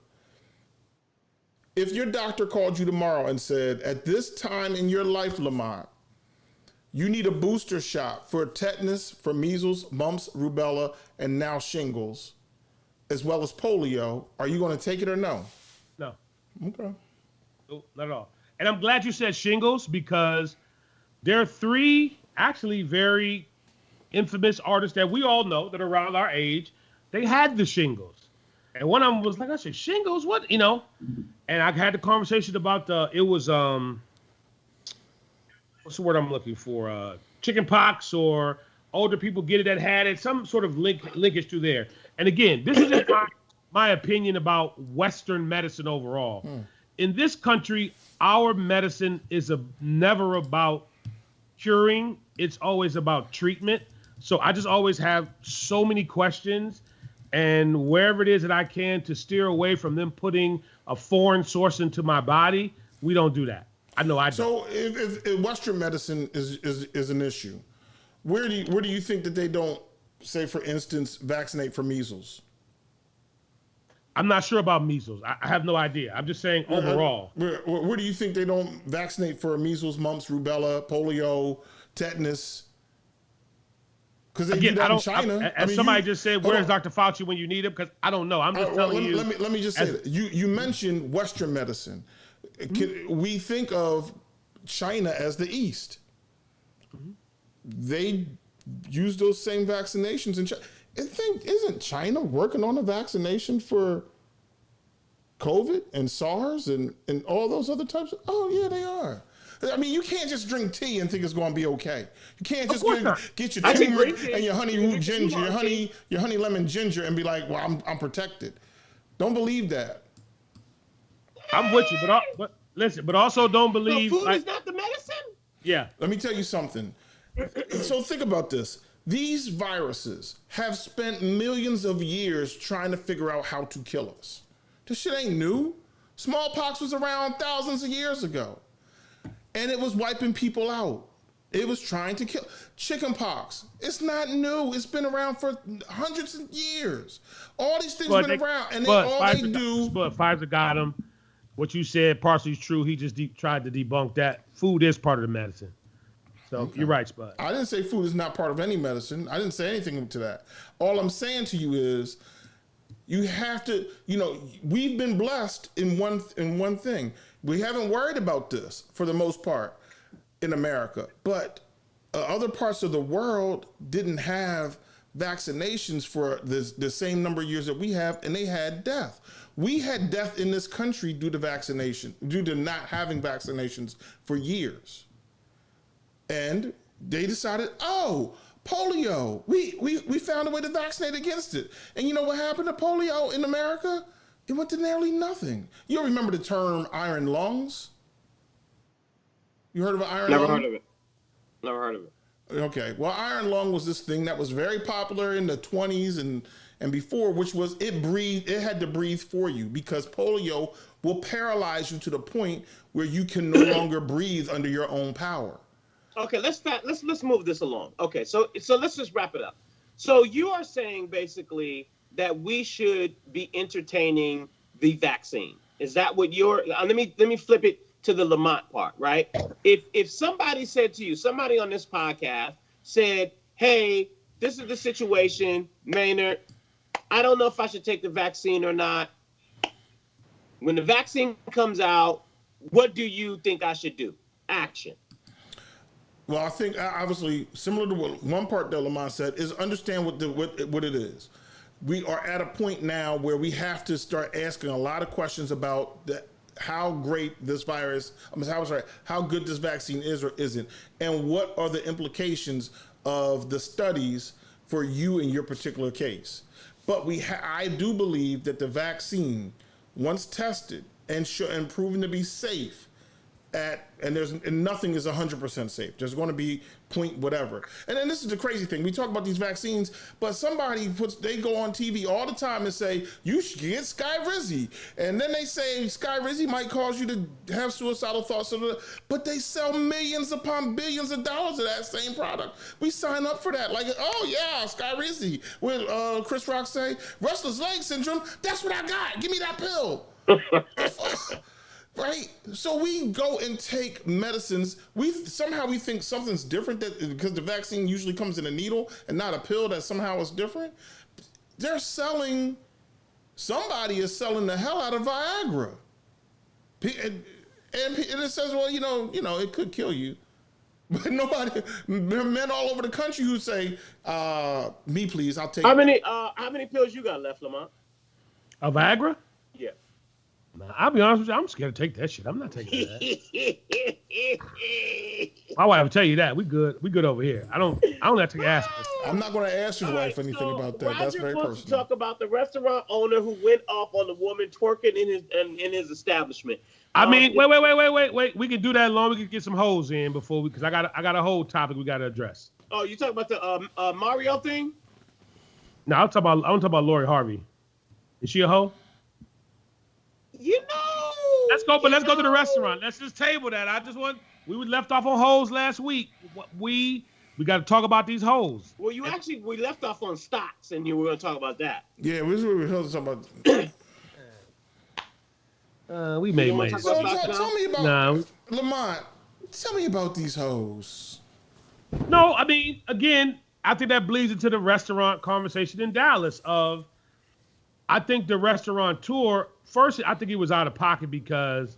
If your doctor called you tomorrow and said, at this time in your life, Lamont, you need a booster shot for tetanus, for measles, mumps, rubella, and now shingles, as well as polio, are you going to take it or no? No. Okay. No, not at all. And I'm glad you said shingles because there are 3 actually very infamous artists that we all know that are around our age, they had the shingles. And one of them was like, I said, shingles? What? You know? And I had the conversation about it was, what's the word I'm looking for? Chicken pox, or older people get it that had it, some sort of linkage to there. And again, this is just my opinion about Western medicine overall. In this country, our medicine is never about curing. It's always about treatment. So I just always have so many questions, and wherever it is that I can to steer away from them putting a foreign source into my body, we don't do that. I know I don't. So if Western medicine is an issue, where do you think that they don't, say for instance, vaccinate for measles? I'm not sure about measles. I have no idea. I'm just saying overall. Where do you think they don't vaccinate for measles, mumps, rubella, polio, tetanus? Because they do that in China. As somebody just said, where's Dr. Fauci when you need him? Because I don't know. I'm just telling you. Let me just say that. You mentioned Western medicine. We think of China as the East. They use those same vaccinations in China. Isn't China working on a vaccination for COVID and SARS and all those other types? Oh, yeah, they are. I mean, you can't just drink tea and think it's going to be okay. You can't just get your turmeric and your honey root ginger, your honey lemon ginger, and be like, well, I'm protected. Don't believe that. I'm with you, but listen, but also don't believe. So food is not the medicine? Yeah. Let me tell you something. So think about this. These viruses have spent millions of years trying to figure out how to kill us. This shit ain't new. Smallpox was around thousands of years ago, and it was wiping people out. It was trying to kill. Chickenpox, it's not new. It's been around for hundreds of years. All these things have been around, and But Pfizer got them. What you said partially is true. He just tried to debunk that. Food is part of the medicine. So You're right, Spud. I didn't say food is not part of any medicine. I didn't say anything to that. All I'm saying to you is you have to, we've been blessed in one thing. We haven't worried about this for the most part in America, but other parts of the world didn't have vaccinations for the same number of years that we have, and they had death. We had death in this country due to not having vaccinations for years. And they decided, polio. We found a way to vaccinate against it. And you know what happened to polio in America? It went to nearly nothing. You remember the term iron lungs? You heard of iron lung? Never heard of it. Okay. Well, iron lung was this thing that was very popular in the 20s and before, which was it had to breathe for you, because polio will paralyze you to the point where you can no longer breathe under your own power. Okay, let's move this along. Okay, so let's just wrap it up. So you are saying basically that we should be entertaining the vaccine. Is that what you're? Let me flip it to the Lamont part, right? If somebody said to you, somebody on this podcast said, "Hey, this is the situation, Maynard. I don't know if I should take the vaccine or not. When the vaccine comes out, what do you think I should do?" Action. Well, I think obviously similar to what one part that Lamont said is understand what it is. We are at a point now where we have to start asking a lot of questions about how great this virus, how good this vaccine is or isn't, and what are the implications of the studies for you in your particular case. But I do believe that the vaccine, once tested and proven to be safe, and nothing is 100% safe. There's going to be point whatever. And then this is the crazy thing. We talk about these vaccines, but they go on TV all the time and say, you should get Skyrizi. And then they say Skyrizi might cause you to have suicidal thoughts. But they sell millions upon billions of dollars of that same product. We sign up for that. Like, oh yeah, Skyrizi. What Chris Rock say? Restless leg syndrome. That's what I got. Give me that pill. Right? So we go and take medicines. We think something's different because the vaccine usually comes in a needle and not a pill, that somehow is different. Somebody is selling the hell out of Viagra. And it says, well, it could kill you. But nobody, there are men all over the country who say, me please, I'll take. How many pills you got left, Lamont? Of Viagra? Yeah. Nah, I'll be honest with you, I'm scared to take that shit. I'm not taking that. My wife will tell you that. We good over here. I don't have to ask her. I'm not going to ask your wife anything so about that. Roger That's very wants personal. to talk about the restaurant owner who went off on the woman twerking in his establishment. I mean, wait. We can do that long. We can get some hoes in before because I got a whole topic we got to address. Oh, you talking about the Mario thing? No, I'm talking about Lori Harvey. Is she a hoe? You know. Let's go to the restaurant. Let's just table that. We were left off on hoes last week. We got to talk about these hoes. Well, we left off on stocks, and you were going to talk about that. Yeah, we were talking about. We made money. So tell me about Lamont. Tell me about these hoes. No, I mean, again, I think that bleeds into the restaurant conversation in Dallas. I think the restaurateur, first, I think he was out of pocket because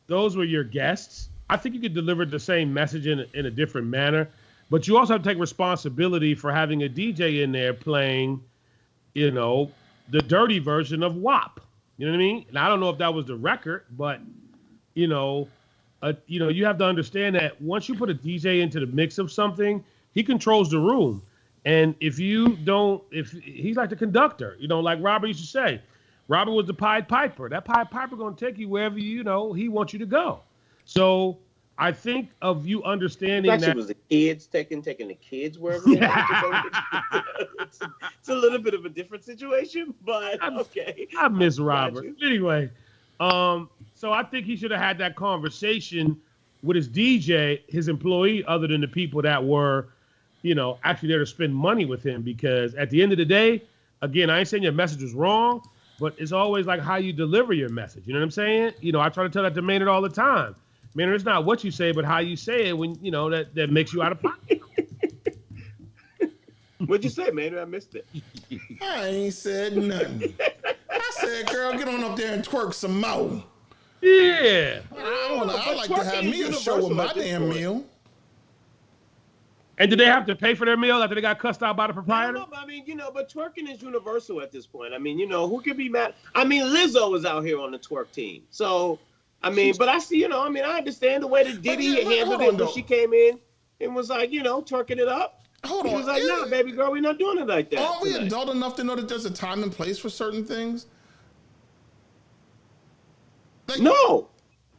those were your guests. I think you could deliver the same message in a different manner, but you also have to take responsibility for having a DJ in there playing, the dirty version of WAP. You know what I mean? And I don't know if that was the record, but you have to understand that once you put a DJ into the mix of something, he controls the room. And if he's like the conductor, like Robert used to say, Robert was the Pied Piper. That Pied Piper going to take you wherever he wants you to go. So I think of you understanding that it was the kids taking the kids wherever they want to go. It's a little bit of a different situation, but okay. I miss Robert. Anyway, so I think he should have had that conversation with his DJ, his employee, other than the people that were, actually there to spend money with him. Because at the end of the day, again, I ain't saying your message was wrong, but it's always like how you deliver your message. You know what I'm saying? I try to tell that to Maynard all the time. Maynard, it's not what you say, but how you say it when, that makes you out of pocket. What'd you say, Maynard? I missed it. I ain't said nothing. I said, girl, get on up there and twerk some more. Yeah. I like to have me a show with my damn meal. And did they have to pay for their meal after they got cussed out by the proprietor? No, I mean, but twerking is universal at this point. I mean, who could be mad? I mean, Lizzo was out here on the twerk team. So, I mean, but I see, I understand the way that Diddy handled it when she came in and was like, twerking it up. Hold on. He was like, no, baby girl, we're not doing it like that. Aren't we adult enough to know that there's a time and place for certain things? No.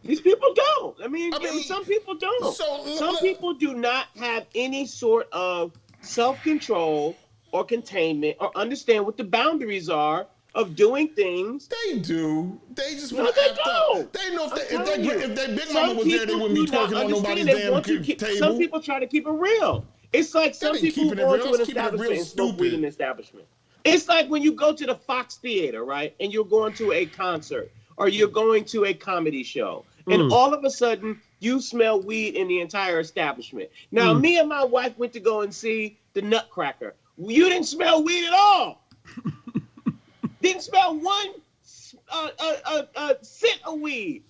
These people don't. I mean, some people don't. Some people do not have any sort of self-control or containment or understand what the boundaries are of doing things. They do. They just want to act up. They know if their big mama was there, they wouldn't be twerking on nobody's damn table. Some people try to keep it real. It's like some people go to an establishment and smoke weed in an establishment. It's like when you go to the Fox Theater, right, and you're going to a concert or you're going to a comedy show. And all of a sudden, you smell weed in the entire establishment. Now, me and my wife went to go and see the Nutcracker. You didn't smell weed at all. Didn't smell one scent of weed.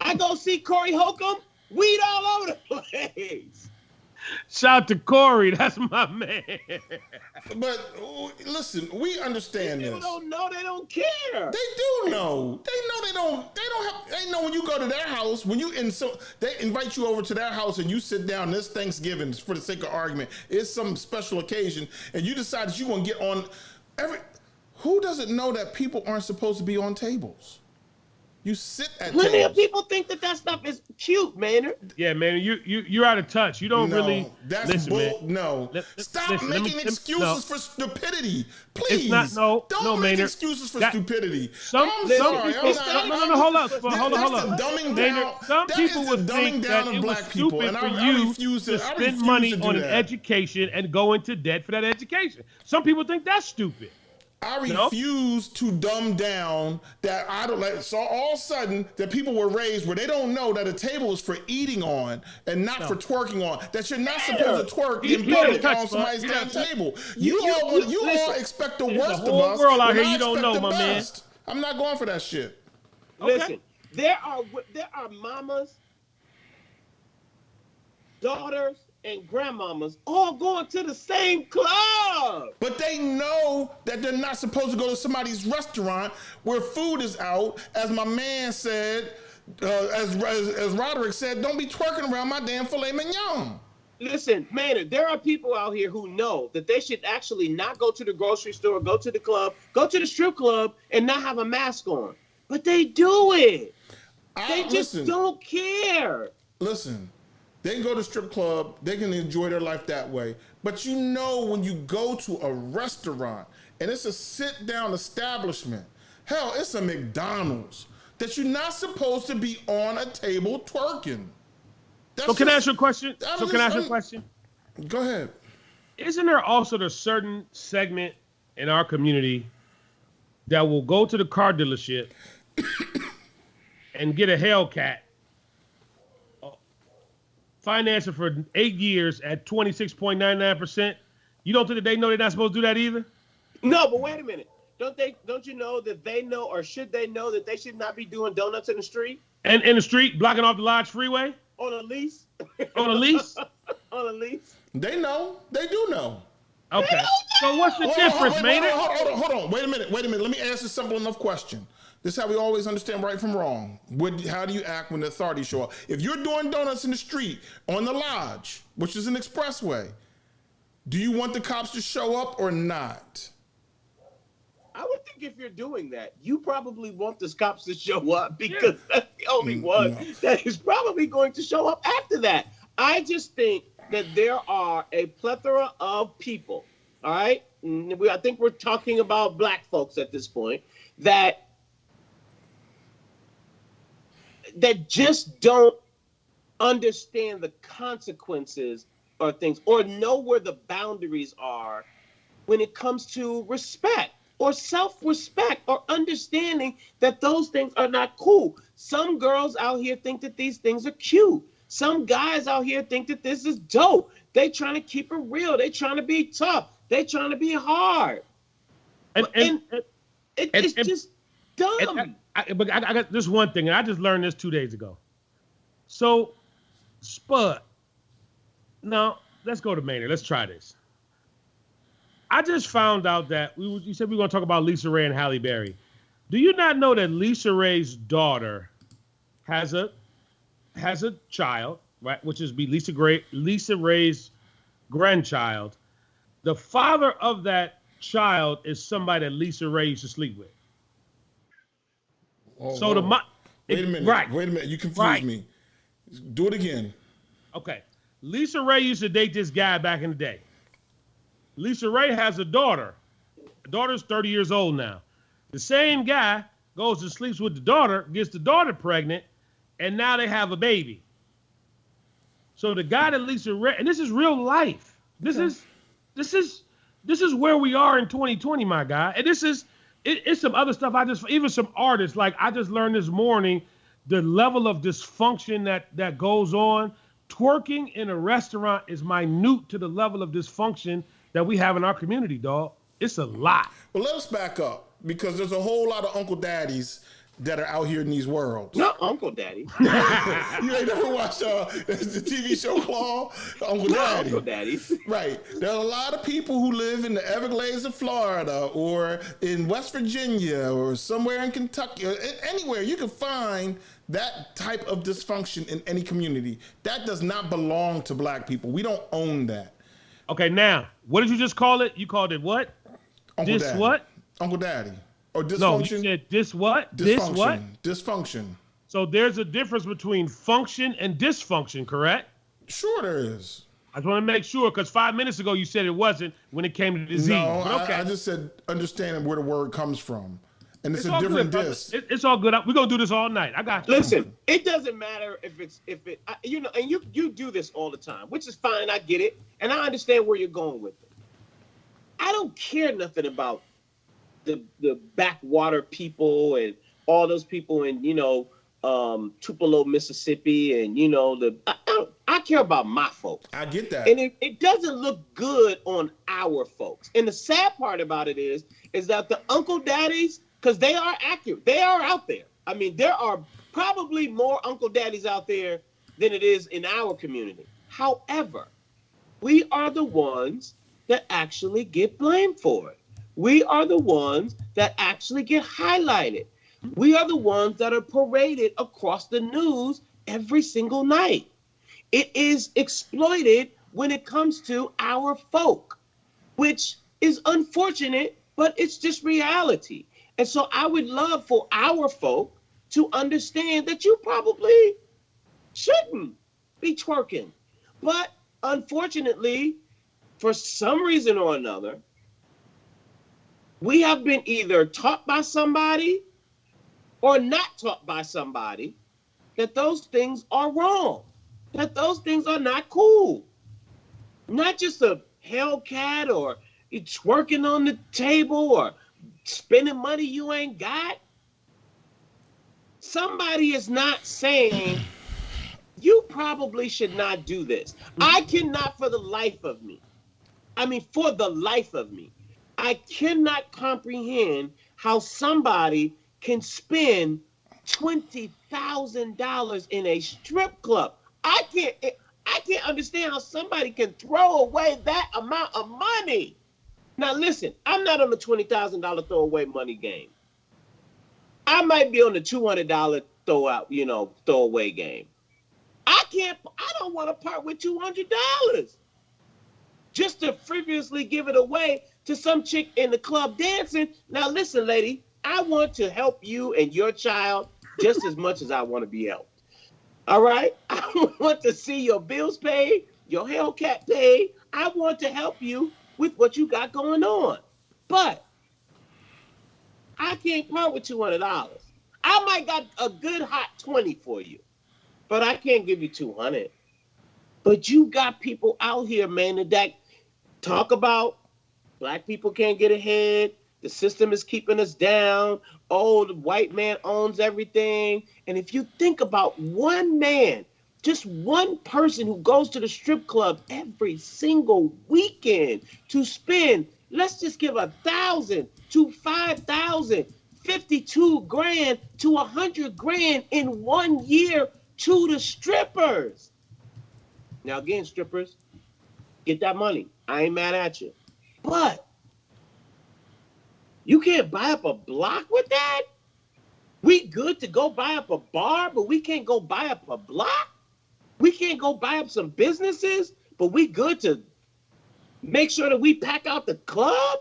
I go see Corey Holcomb, weed all over the place. Shout out to Corey, that's my man. But listen, we understand this. People don't know, they don't care. They do know. They know when you go to their house, they invite you over to their house and you sit down this Thanksgiving, for the sake of argument, it's some special occasion, and you decide that you want to get on who doesn't know that people aren't supposed to be on tables? You sit at Plenty tables. of people think that stuff is cute, Maynard. Yeah, man, you're out of touch. You don't really listen, man. No. Stop making excuses for stupidity. Please. Don't make Maynard. excuses for stupidity. Hold up. Dumbing down. Some people would think that it was stupid for you to spend money on an education and go into debt for that education. Some people think that's stupid. I refuse to dumb down that I don't let. So all of a sudden, that people were raised where they don't know that a table is for eating on and not for twerking on. That you're not supposed to twerk in public on somebody's damn table. You all expect the worst of us. World out here you don't know, my man. I'm not going for that shit. Listen, there are mamas daughters and grandmamas all going to the same club. But they know that they're not supposed to go to somebody's restaurant where food is out. As my man said, as Roderick said, don't be twerking around my damn filet mignon. Listen, Maynard, there are people out here who know that they should actually not go to the grocery store, go to the club, go to the strip club, and not have a mask on. But they do it. They just don't care. Listen, they can go to strip club, they can enjoy their life that way. But you know when you go to a restaurant and it's a sit-down establishment, hell, it's a McDonald's, that you're not supposed to be on a table twerking. So can I ask you a question? Go ahead. Isn't there also a certain segment in our community that will go to the car dealership and get a Hellcat, finance it for 8 years at 26.99%? You don't think that they know they're not supposed to do that either? No, but wait a minute. Don't you know that they know, or should they know, that they should not be doing donuts in the street? And in the street, blocking off the Lodge Freeway? On a lease? On a lease? On a lease? They know. They do know. Okay. So what's the difference, man? Hold on. Wait a minute. Let me ask a simple enough question. This is how we always understand right from wrong. How do you act when the authorities show up? If you're doing donuts in the street on the Lodge, which is an expressway, do you want the cops to show up or not? I would think if you're doing that, you probably want the cops to show up, because that's the only one that is probably going to show up after that. I just think that there are a plethora of people, all right? I think we're talking about black folks at this point, that just don't understand the consequences of things, or know where the boundaries are when it comes to respect or self-respect, or understanding that those things are not cool. Some girls out here think that these things are cute. Some guys out here think that this is dope. They trying to keep it real. They trying to be tough. They trying to be hard. It's just dumb. But I got this one thing, and I just learned this 2 days ago. So, Spud, now let's go to Maynard. Let's try this. I just found out that you said we were going to talk about Lisa Ray and Halle Berry. Do you not know that Lisa Ray's daughter has a child, right? Which is Lisa Ray's grandchild. The father of that child is somebody that Lisa Ray used to sleep with. Wait a minute. Right. Wait a minute. You confused me. Do it again. Okay. Lisa Ray used to date this guy back in the day. Lisa Ray has a daughter. The daughter's 30 years old now. The same guy goes and sleeps with the daughter, gets the daughter pregnant, and now they have a baby. So the guy that Lisa Ray, and this is real life. This is where we are in 2020, my guy. And it's some other stuff. Even some artists, like I just learned this morning, the level of dysfunction that goes on. Twerking in a restaurant is minute to the level of dysfunction that we have in our community, dog. It's a lot. Well, let us back up, because there's a whole lot of Uncle Daddies that are out here in these worlds. Not Uncle Daddy. You ain't never watched the TV show Claw? Uncle Daddy. Uncle Daddy. Right. There are a lot of people who live in the Everglades of Florida, or in West Virginia, or somewhere in Kentucky, or anywhere you can find that type of dysfunction in any community. That does not belong to black people. We don't own that. Okay, now, what did you just call it? You called it what? Uncle Daddy. What? Uncle Daddy. Or dysfunction. No, you said this what? This what? Dysfunction. So there's a difference between function and dysfunction, correct? Sure there is. I just want to make sure, because 5 minutes ago you said it wasn't when it came to disease. No, okay. I just said understanding where the word comes from. And it's a good, different diss. It's all good. We're going to do this all night. I got you. Listen, it doesn't matter and you do this all the time, which is fine. I get it. And I understand where you're going with it. I don't care nothing about the backwater people and all those people in, Tupelo, Mississippi, and, I care about my folks. I get that. And it doesn't look good on our folks. And the sad part about it is that the Uncle Daddies, because they are accurate. They are out there. I mean, there are probably more Uncle Daddies out there than it is in our community. However, we are the ones that actually get blamed for it. We are the ones that actually get highlighted. We are the ones that are paraded across the news every single night. It is exploited when it comes to our folk, which is unfortunate, but it's just reality. And so I would love for our folk to understand that you probably shouldn't be twerking. But unfortunately, for some reason or another, we have been either taught by somebody or not taught by somebody that those things are wrong, that those things are not cool. Not just a Hellcat or you twerking on the table or spending money you ain't got. Somebody is not saying you probably should not do this. I cannot for the life of me, I cannot comprehend how somebody can spend $20,000 in a strip club. I can't understand how somebody can throw away that amount of money. Now listen, I'm not on the $20,000 throwaway money game. I might be on the $200 throwaway game. I don't want to part with $200 just to frivolously give it away to some chick in the club dancing. Now listen, lady, I want to help you and your child just as much as I want to be helped. All right? I want to see your bills paid, your Hellcat paid. I want to help you with what you got going on. But I can't part with $200. I might got a good hot 20 for you, but I can't give you 200. But you got people out here, man, that talk about black people can't get ahead. The system is keeping us down. Oh, the white man owns everything. And if you think about one man, just one person who goes to the strip club every single weekend to spend, let's just give 1,000 to 5,000, 52 grand to 100 grand in 1 year to the strippers. Now again, strippers, get that money. I ain't mad at you. But you can't buy up a block with that? We good to go buy up a bar, but we can't go buy up a block? We can't go buy up some businesses, but we good to make sure that we pack out the club?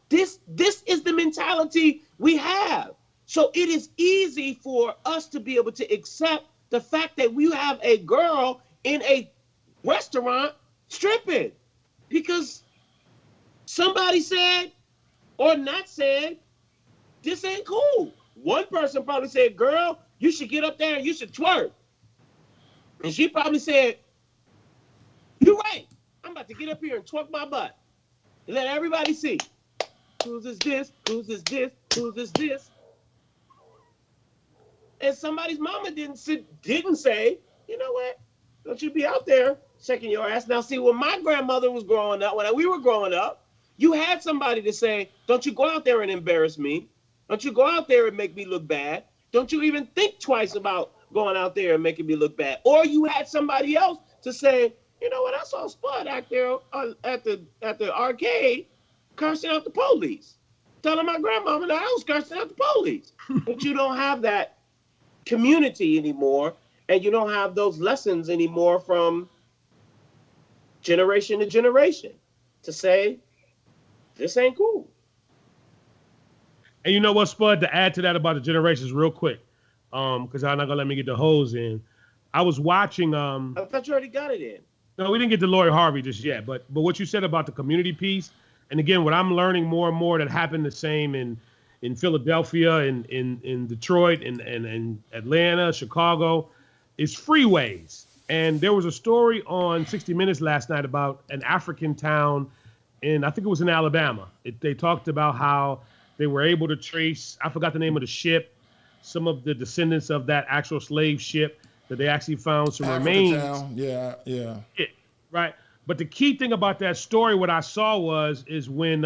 This is the mentality we have. So it is easy for us to be able to accept the fact that we have a girl in a restaurant stripping because somebody said or not said, this ain't cool. One person probably said, girl, you should get up there and you should twerk. And she probably said, you're right. I'm about to get up here and twerk my butt and let everybody see. Whose is this? Whose is this? Whose is this? And somebody's mama didn't say, you know what? Don't you be out there shaking your ass. Now, see, when my grandmother was growing up, when we were growing up, you had somebody to say, don't you go out there and embarrass me. Don't you go out there and make me look bad. Don't you even think twice about going out there and making me look bad. Or you had somebody else to say, you know what, I saw Spud out there at the arcade cursing out the police. Telling my grandmama that I was cursing out the police. But you don't have that community anymore, and you don't have those lessons anymore from generation to generation to say, this ain't cool. And you know what, Spud, to add to that about the generations real quick, because I'm not going to let me get the hose in. I was watching... I thought you already got it in. No, we didn't get to Lori Harvey just yet, but what you said about the community piece, and again, what I'm learning more and more that happened the same in Philadelphia, in Detroit, and Atlanta, Chicago, is freeways. And there was a story on 60 Minutes last night about an African town in, I think it was in Alabama. They talked about how they were able to trace, I forgot the name of the ship, some of the descendants of that actual slave ship, that they actually found some remains. Town. Yeah. Right. But the key thing about that story, what I saw is when,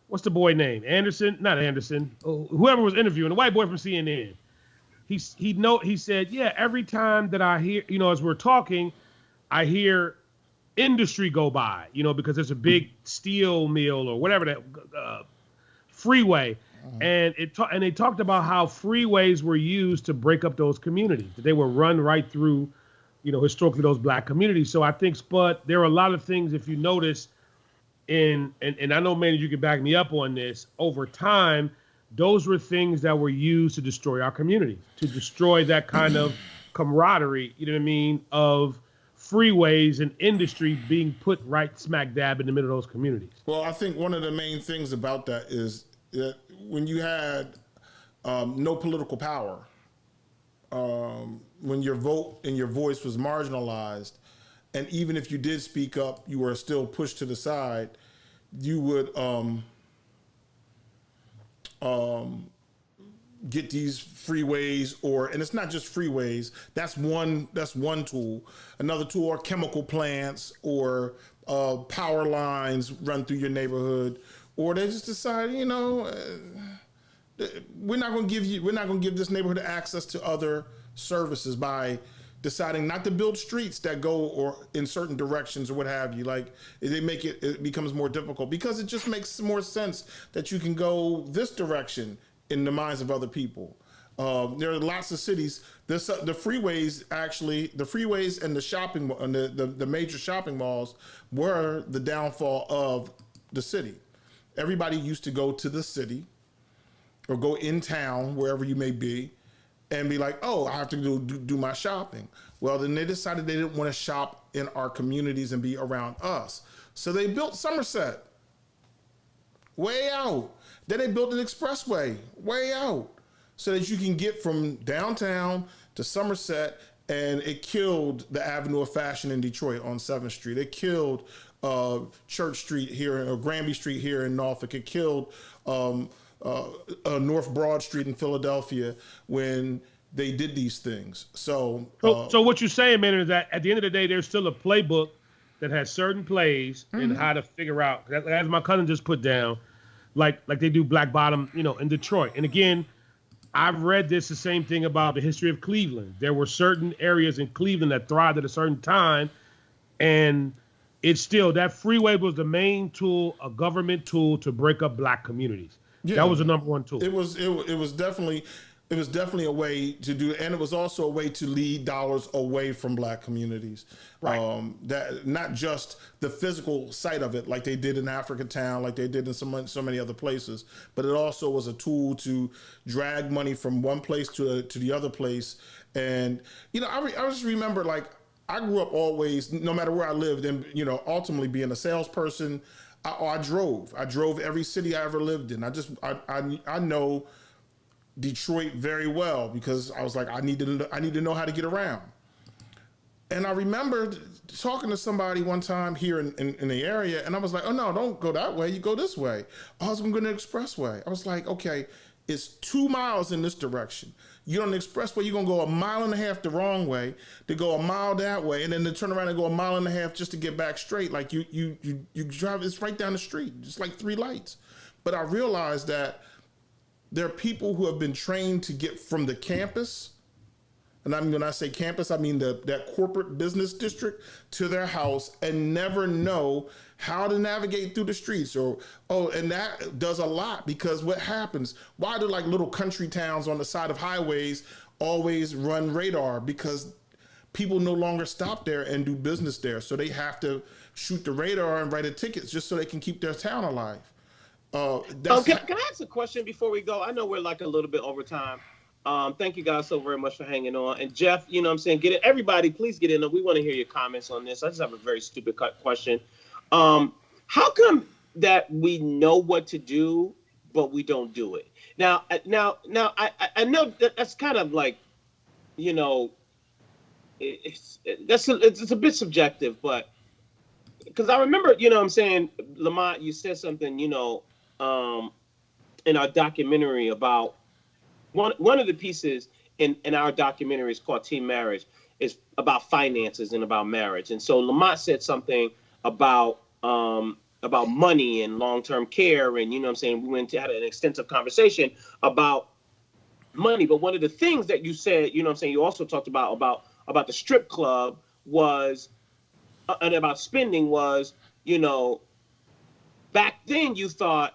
what's the boy name? Not Anderson. Whoever was interviewing, the white boy from CNN. He said, yeah, every time that I hear, as we're talking, I hear industry go by, because there's a big steel mill or whatever that freeway. And they talked about how freeways were used to break up those communities. That they were run right through, historically those black communities. So I think, Spud, there are a lot of things, if you notice, and I know, man, you can back me up on this, over time, those were things that were used to destroy our communities, to destroy that kind of camaraderie, of freeways and industry being put right smack dab in the middle of those communities. Well, I think one of the main things about that is that when you had no political power, when your vote and your voice was marginalized, and even if you did speak up, you were still pushed to the side, you would get these freeways, and it's not just freeways. That's one tool. Another tool are chemical plants or power lines run through your neighborhood, or they just decide, we're not going to give this neighborhood access to other services by deciding not to build streets that go or in certain directions or what have you. Like it becomes more difficult because it just makes more sense that you can go this direction in the minds of other people. There are lots of cities. The freeways and the shopping and the major shopping malls were the downfall of the city. Everybody used to go to the city or go in town, wherever you may be, and be like, oh, I have to do my shopping. Well, then they decided they didn't want to shop in our communities and be around us. So they built Somerset way out. Then they built an expressway way out so that you can get from downtown to Somerset, and it killed the Avenue of Fashion in Detroit on 7th Street. It killed Church Street here, or Granby Street here in Norfolk. It killed North Broad Street in Philadelphia when they did these things. So what you're saying, man, is that at the end of the day, there's still a playbook that has certain plays and how to figure out, as my cousin just put down, like they do Black Bottom, in Detroit. And again, I've read the same thing about the history of Cleveland. There were certain areas in Cleveland that thrived at a certain time, and it's still, that freeway was the main tool, a government tool to break up black communities. Yeah. That was the number one tool. It was definitely a way to do it, and it was also a way to lead dollars away from black communities. Right. That not just the physical site of it, like they did in Africatown, like they did in so many other places, but it also was a tool to drag money from one place to the other place. And I just remember, like, I grew up always, no matter where I lived, and ultimately being a salesperson. I drove every city I ever lived in. I know Detroit very well because I was like, I need to know how to get around. And I remember talking to somebody one time here in the area, and I was like, oh no, don't go that way, you go this way. I was going to go to the expressway. I was like, okay, it's 2 miles in this direction. You're on the expressway, you're going to go 1.5 miles the wrong way, to go 1 mile that way, and then to turn around and go 1.5 miles just to get back straight. Like you drive, it's right down the street, just like 3 lights. But I realized that there are people who have been trained to get from the campus, and when I say campus, I mean that corporate business district, to their house, and never know how to navigate through the streets. And that does a lot, because what happens, why do like little country towns on the side of highways always run radar? Because people no longer stop there and do business there. So they have to shoot the radar and write a ticket just so they can keep their town alive. Can I ask a question before we go? I know we're like a little bit over time. Thank you guys so very much for hanging on. And Jeff, get in. Everybody, please get in. We want to hear your comments on this. I just have a very stupid question. How come that we know what to do, but we don't do it? Now, I know that's kind of like, it's a bit subjective, but because I remember, Lamont, you said something, in our documentary about one of the pieces in our documentary is called Team Marriage, is about finances and about marriage. And so Lamont said something about money and long-term care, and we had an extensive conversation about money. But one of the things that you said, you also talked about the strip club was and about spending was, you know, back then you thought,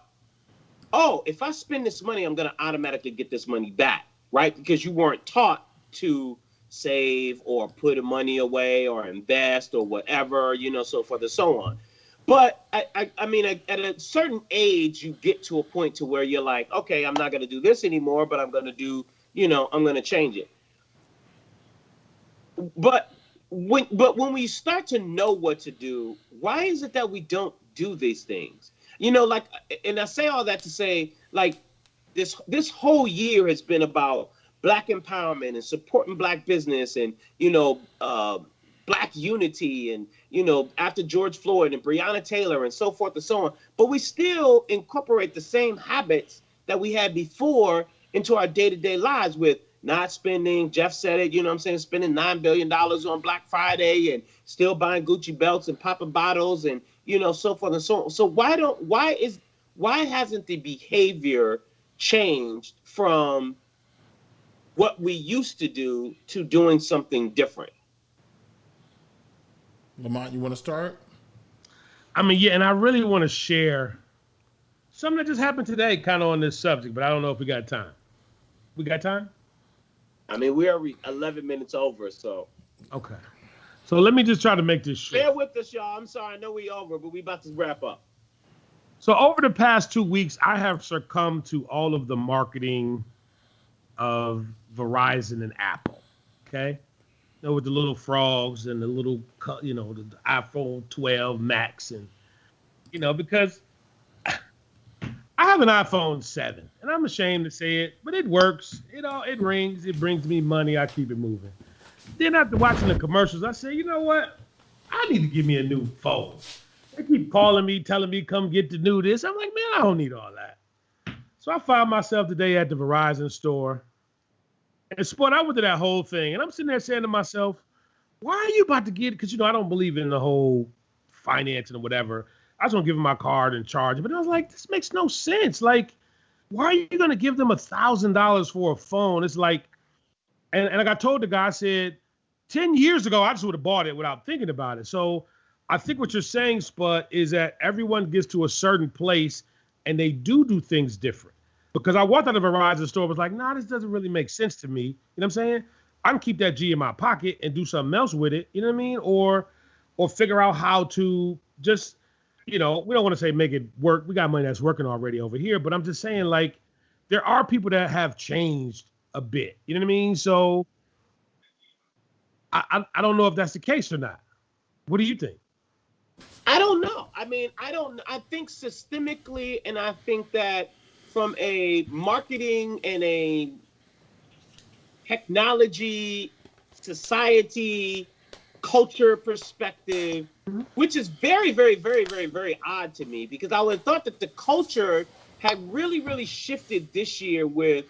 oh, if I spend this money, I'm going to automatically get this money back, right? Because you weren't taught to save or put money away or invest or whatever, you know, so forth and so on. But I mean, at a certain age, you get to a point to where you're like, okay, I'm not going to do this anymore, but I'm going to do, you know, I'm going to change it. But when we start to know what to do, why is it that we don't do these things? You know, like, and I say all that to say, like, this whole year has been about Black empowerment and supporting Black business and, you know, Black unity and, you know, after George Floyd and Breonna Taylor and so forth and so on. But we still incorporate the same habits that we had before into our day-to-day lives with not spending, Jeff said it, you know what I'm saying, spending $9 billion on Black Friday and still buying Gucci belts and popping bottles and, you know, so forth and so on. So why hasn't the behavior changed from what we used to do to doing something different? Lamont, you want to start? I mean, yeah, and I really want to share something that just happened today kind of on this subject, but I don't know if we got time. We got time? I mean, we are 11 minutes over, so. Okay. So let me just try to make this short. Bear with us, y'all. I'm sorry. I know we over, but we about to wrap up. So over the past 2 weeks, I have succumbed to all of the marketing of Verizon and Apple, okay? You know, with the little frogs and the little, you know, the iPhone 12 Max and, you know, because I have an iPhone 7 and I'm ashamed to say it, but it works. It rings. It brings me money. I keep it moving. Then after watching the commercials, I say, you know what? I need to give me a new phone. They keep calling me, telling me, come get the new this. I'm like, man, I don't need all that. So I found myself today at the Verizon store. And Sport, I went to that whole thing. And I'm sitting there saying to myself, why are you about to get it? Because, you know, I don't believe in the whole financing or whatever. I just want to give them my card and charge it. But I was like, this makes no sense. Like, why are you going to give them $1,000 for a phone? It's like, and like I told the guy, I said, 10 years ago, I just would have bought it without thinking about it. So I think what you're saying, Spud, is that everyone gets to a certain place and they do things different. Because I walked out of a Verizon store, was like, nah, this doesn't really make sense to me. You know what I'm saying? I can keep that G in my pocket and do something else with it. You know what I mean? Or figure out how to just, you know, we don't want to say make it work. We got money that's working already over here. But I'm just saying, like, there are people that have changed a bit. You know what I mean? So I don't know if that's the case or not. What do you think? I don't know. I mean, I think systemically, and I think that from a marketing and a technology, society, culture perspective, which is very, very, very, very, very odd to me, because I would have thought that the culture had really, really shifted this year with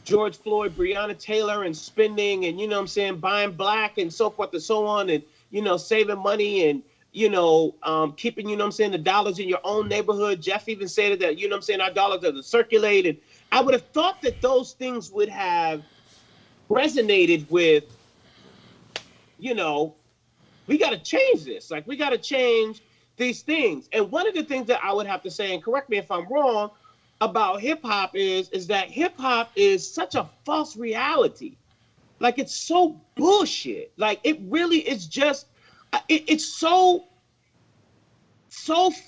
George Floyd, Breonna Taylor, and spending, and, you know what I'm saying, buying Black and so forth and so on, and, you know, saving money and, you know, keeping, you know what I'm saying, the dollars in your own neighborhood. Jeff even said that, you know what I'm saying, our dollars are circulated. I would have thought that those things would have resonated with, you know, we got to change this. Like, we got to change these things. And one of the things that I would have to say, and correct me if I'm wrong, about hip hop is that hip hop is such a false reality. Like, it's so bullshit. Like, it really is just, it's so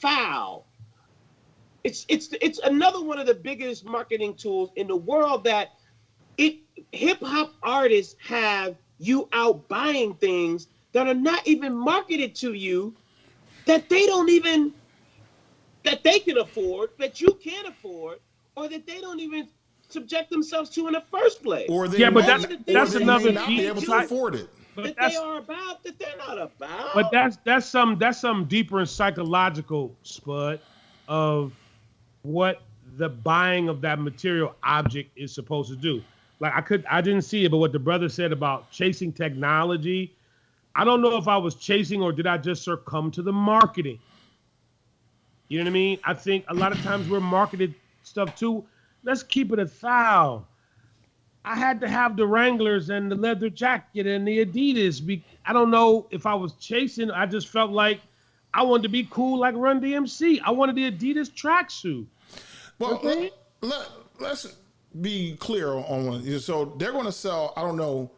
foul. It's another one of the biggest marketing tools in the world that hip hop artists have you out buying things that are not even marketed to you, that they can afford, that you can't afford, or that they don't even subject themselves to in the first place. Or they but that's another not be able to afford it. That they are about, that they're not about. But that's some deeper and psychological, Spud, of what the buying of that material object is supposed to do. Like, I didn't see it, but what the brother said about chasing technology, I don't know if I was chasing or did I just succumb to the marketing. You know what I mean? I think a lot of times we're marketed stuff too. Let's keep it 1,000. I had to have the Wranglers and the leather jacket and the Adidas. I don't know if I was chasing. I just felt like I wanted to be cool like Run DMC. I wanted the Adidas tracksuit. Well, Okay? let's be clear on one. So they're going to sell, I don't know,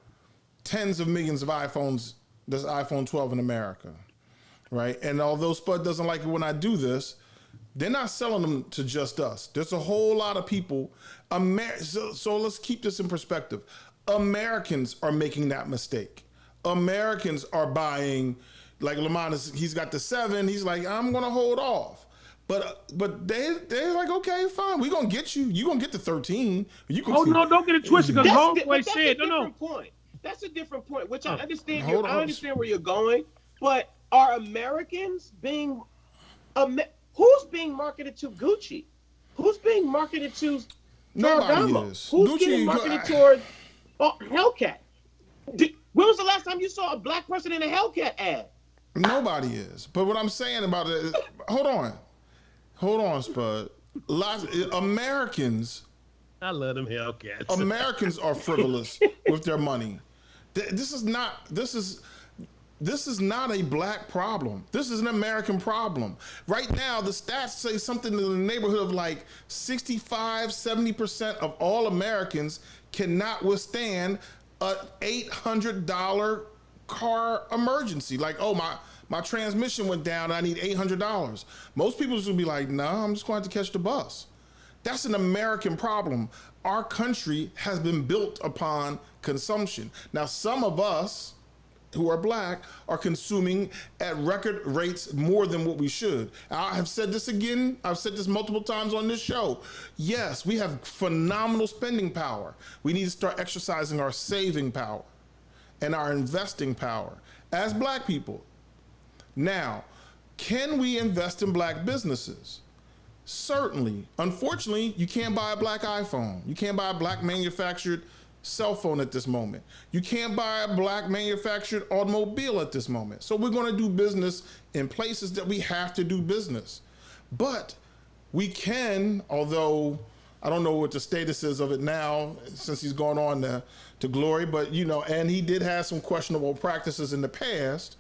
tens of millions of iPhones. This iPhone 12 in America, right? And although Spud doesn't like it when I do this, they're not selling them to just us. There's a whole lot of people. So let's keep this in perspective. Americans are making that mistake. Americans are buying, like Lamont, he's got the 7. He's like, I'm going to hold off. But they're like, okay, fine. We're going to get you. You're going to get the 13. No, don't get it twisted because Homeboy said, no. Point. That's a different point, which I understand. I understand where you're going, but are Americans being, who's being marketed to Gucci? Who's being marketed to Ferragamo? Who's getting marketed towards Hellcat? When was the last time you saw a black person in a Hellcat ad? Nobody is. But what I'm saying about it is, hold on, Spud. Americans. I love them Hellcats. Americans are frivolous with their money. This is not a black problem. This is an American problem. Right now, the stats say something in the neighborhood of like 65, 70% of all Americans cannot withstand a $800 car emergency. Like, oh, my transmission went down and I need $800. Most people will be like, no, I'm just going to catch the bus. That's an American problem. Our country has been built upon consumption. Now, some of us who are black are consuming at record rates more than what we should. I have said this again. I've said this multiple times on this show. Yes, we have phenomenal spending power. We need to start exercising our saving power and our investing power as black people. Now, can we invest in black businesses? Certainly. Unfortunately, you can't buy a black iPhone. You can't buy a black manufactured cell phone at this moment. You can't buy a black manufactured automobile at this moment. So we're going to do business in places that we have to do business. But we can, although I don't know what the status is of it now since he's gone on to glory, but and he did have some questionable practices in the past.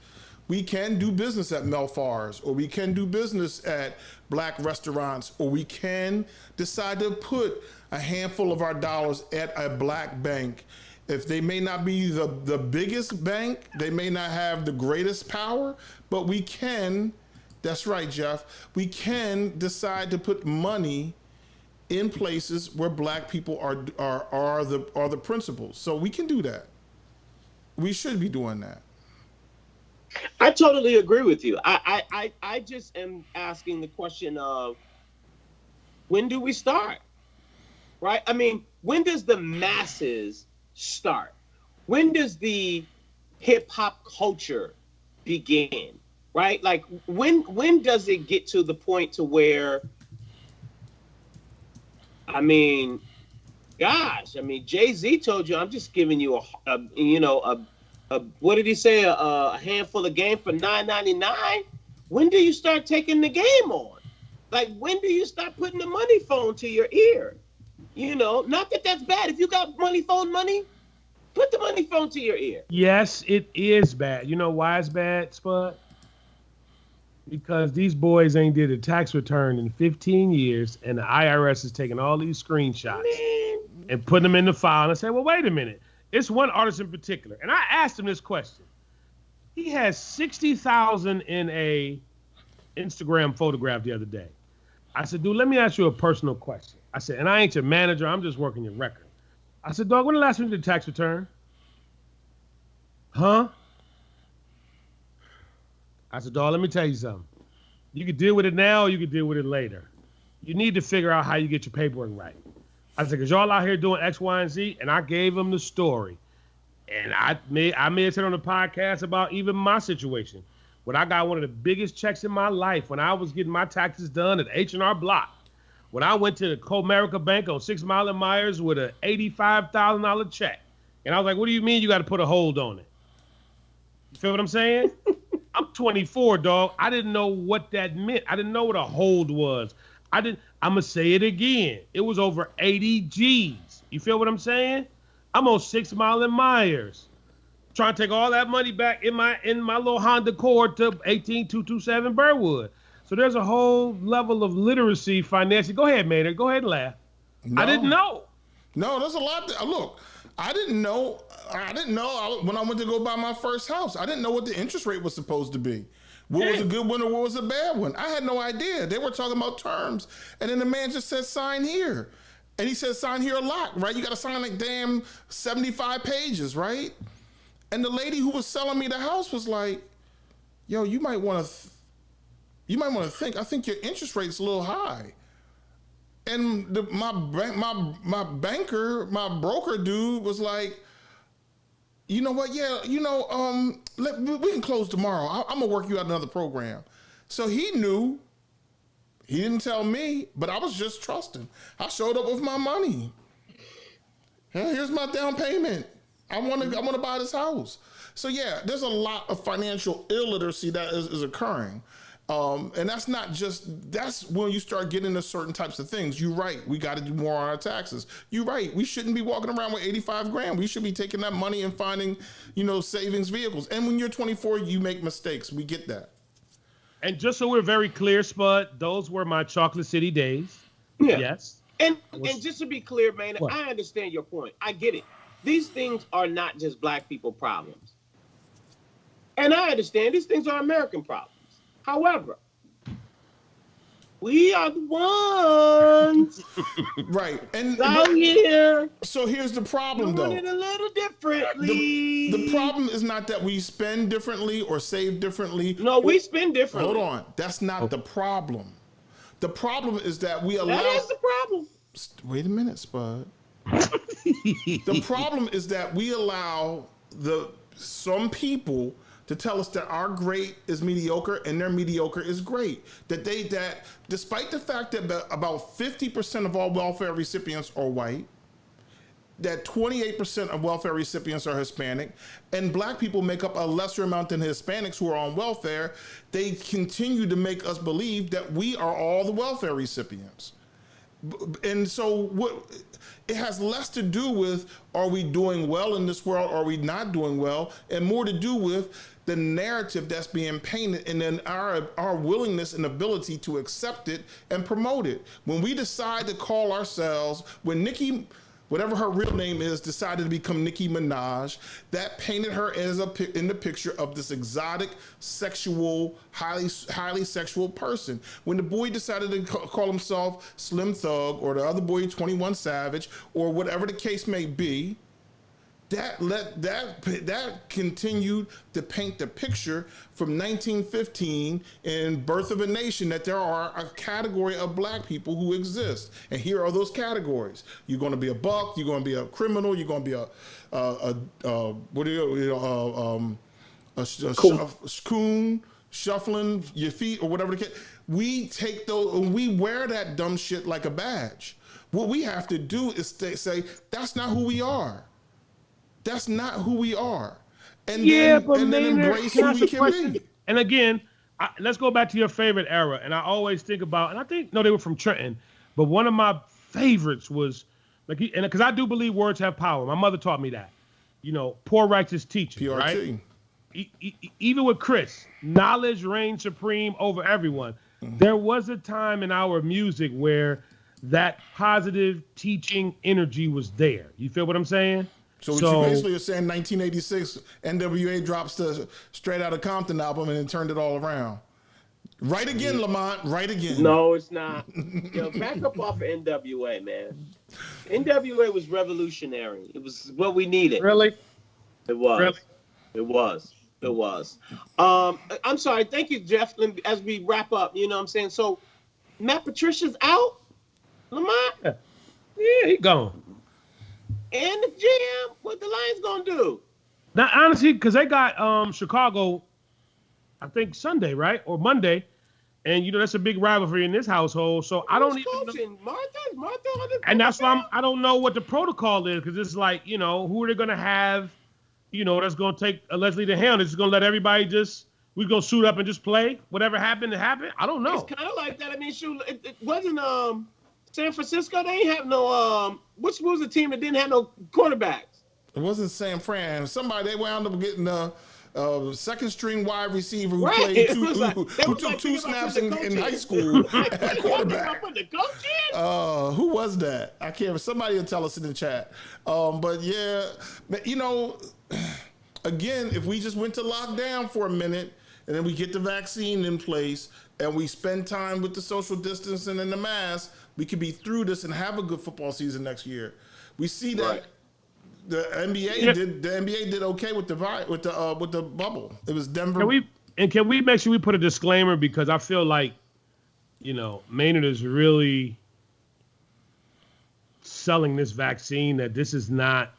We can do business at Melfar's, or we can do business at black restaurants, or we can decide to put a handful of our dollars at a black bank. If they may not be the biggest bank, they may not have the greatest power, but we can, that's right, Jeff, we can decide to put money in places where black people are the principals. So we can do that. We should be doing that. I totally agree with you. I just am asking the question of, when do we start? Right? I mean, when does the masses start? When does the hip hop culture begin? Right? Like, when does it get to the point to where, I mean, gosh, I mean, Jay-Z told you, I'm just giving you a what did he say? A handful of game for $9.99. When do you start taking the game on? Like, when do you start putting the money phone to your ear? Not that that's bad. If you got money phone money, put the money phone to your ear. Yes, it is bad. You know why it's bad, Spud? Because these boys ain't did a tax return in 15 years, and the IRS is taking all these screenshots and putting them in the file. And I say, well, wait a minute. It's one artist in particular. And I asked him this question. He has 60,000 in a Instagram photograph the other day. I said, dude, let me ask you a personal question. I said, and I ain't your manager. I'm just working your record. I said, dog, when the last time you did a tax return? Huh? I said, dog, let me tell you something. You can deal with it now or you can deal with it later. You need to figure out how you get your paperwork right. I said, because y'all out here doing X, Y, and Z, and I gave him the story. And I may have said on the podcast about even my situation. When I got one of the biggest checks in my life, when I was getting my taxes done at H&R Block, when I went to the Comerica Bank on 6 Mile and Myers with an $85,000 check. And I was like, what do you mean you got to put a hold on it? You feel what I'm saying? I'm 24, dog. I didn't know what that meant. I didn't know what a hold was. I'm going to say it again. It was over 80 G's. You feel what I'm saying? I'm on 6 Mile and Myers, trying to take all that money back in my little Honda Accord to 18227 Burwood. So there's a whole level of literacy financially. Go ahead, Maynard. Go ahead and laugh. No. I didn't know. No, there's a lot. Look, I didn't know when I went to go buy my first house. I didn't know what the interest rate was supposed to be. What was a good one or what was a bad one? I had no idea. They were talking about terms. And then the man just said, sign here. And he said, sign here a lot, right? You got to sign like damn 75 pages, right? And the lady who was selling me the house was like, yo, you might want to think, I think your interest rate's a little high. And my banker, my broker dude was like, you know what? Yeah, we can close tomorrow. I'm gonna work you out another program. So he knew. He didn't tell me, but I was just trusting. I showed up with my money. Here's my down payment. I want to buy this house. So yeah, there's a lot of financial illiteracy that is occurring. And that's when you start getting into certain types of things. You're right. We got to do more on our taxes. You're right. We shouldn't be walking around with 85 grand. We should be taking that money and finding, savings vehicles. And when you're 24, you make mistakes. We get that. And just so we're very clear, Spud, those were my Chocolate City days. Yeah. Yes. And just to be clear, man, What? I understand your point. I get it. These things are not just black people problems. And I understand these things are American problems. However, we are the ones Right. And out here. So here's the problem, though. Doing it a little differently. The problem is not that we spend differently or save differently. No, we spend differently. Hold on. That's not the problem. The problem is that we allow. That is the problem. Wait a minute, Spud. The problem is that we allow some people to tell us that our great is mediocre and their mediocre is great. That despite the fact that about 50% of all welfare recipients are white, that 28% of welfare recipients are Hispanic, and black people make up a lesser amount than Hispanics who are on welfare, they continue to make us believe that we are all the welfare recipients. And so it has less to do with, are we doing well in this world, or are we not doing well, and more to do with the narrative that's being painted, and then our willingness and ability to accept it and promote it. When we decide to call ourselves, when Nicki, whatever her real name is, decided to become Nicki Minaj, that painted her as in the picture of this exotic, sexual, highly sexual person. When the boy decided to call himself Slim Thug, or the other boy 21 Savage, or whatever the case may be, that continued to paint the picture from 1915 in Birth of a Nation that there are a category of black people who exist, and here are those categories. You're going to be a buck. You're going to be a criminal. You're going to be a coon, shuffling your feet or whatever the case. We take those and we wear that dumb shit like a badge. What we have to do is say that's not who we are. That's not who we are. And then embrace who we can be. And again, let's go back to your favorite era. And I always think about, and I think, no, they were from Trenton, but one of my favorites was, because I do believe words have power. My mother taught me that. Poor righteous teaching, PRT. Right? Even with Chris, knowledge reigns supreme over everyone. Mm-hmm. There was a time in our music where that positive teaching energy was there. You feel what I'm saying? So you basically are saying 1986, NWA drops the Straight Outta Compton album and then turned it all around. Right again, Lamont, right again. No, it's not. Back up off of NWA, man. NWA was revolutionary. It was what we needed. Really? It was. Really? It was. I'm sorry. Thank you, Jeff. As we wrap up, you know what I'm saying? So, Matt Patricia's out? Lamont? Yeah, he gone. And the GM, what the Lions gonna do? Now, honestly, because they got Chicago, I think Sunday, right, or Monday, and that's a big rivalry in this household. So I don't even know. Martha, and that's why I don't know what the protocol is, because it's like, who are they gonna have? That's gonna take Leslie to hell. It's just gonna let everybody we gonna suit up and just play. Whatever happened to happen. I don't know. It's kind of like that. I mean, shoot, it wasn't San Francisco. They ain't have no what was the team that didn't have no quarterbacks? It wasn't San Fran. Somebody, they wound up getting a second string wide receiver who Right. played It who was like- that was took like two thinking about snaps putting the in coach high in. school at quarterback. Put the coach in? Who was that? I can't remember. Somebody will tell us in the chat. But yeah, you know, again, if we just went to lockdown for a minute and then we get the vaccine in place and we spend time with the social distancing and the mask, we could be through this and have a good football season next year. We see that. Right. The NBA did okay with the bubble. It was Denver. Can we make sure we put a disclaimer, because I feel like, you know, Maynard is really selling this vaccine, that this has not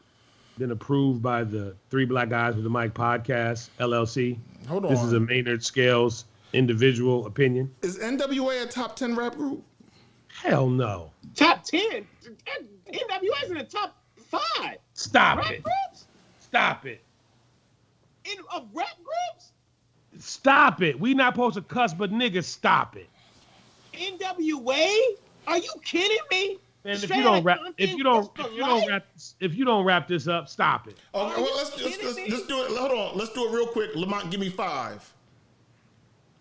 been approved by the Three Black Guys with the Mic podcast, LLC. Hold on. This is a Maynard Scales individual opinion. Is NWA a top 10 rap group? Hell no. Top 10? NWA's in the top 5. Stop Rap it. groups? Stop it. Of rap groups? Stop it. We not supposed to cuss, but niggas, stop it. NWA? Are you kidding me? And Straight out Compton, if you don't wrap this up, stop it. Okay, well, let's do it. Hold on. Let's do it real quick. Lamont, give me 5.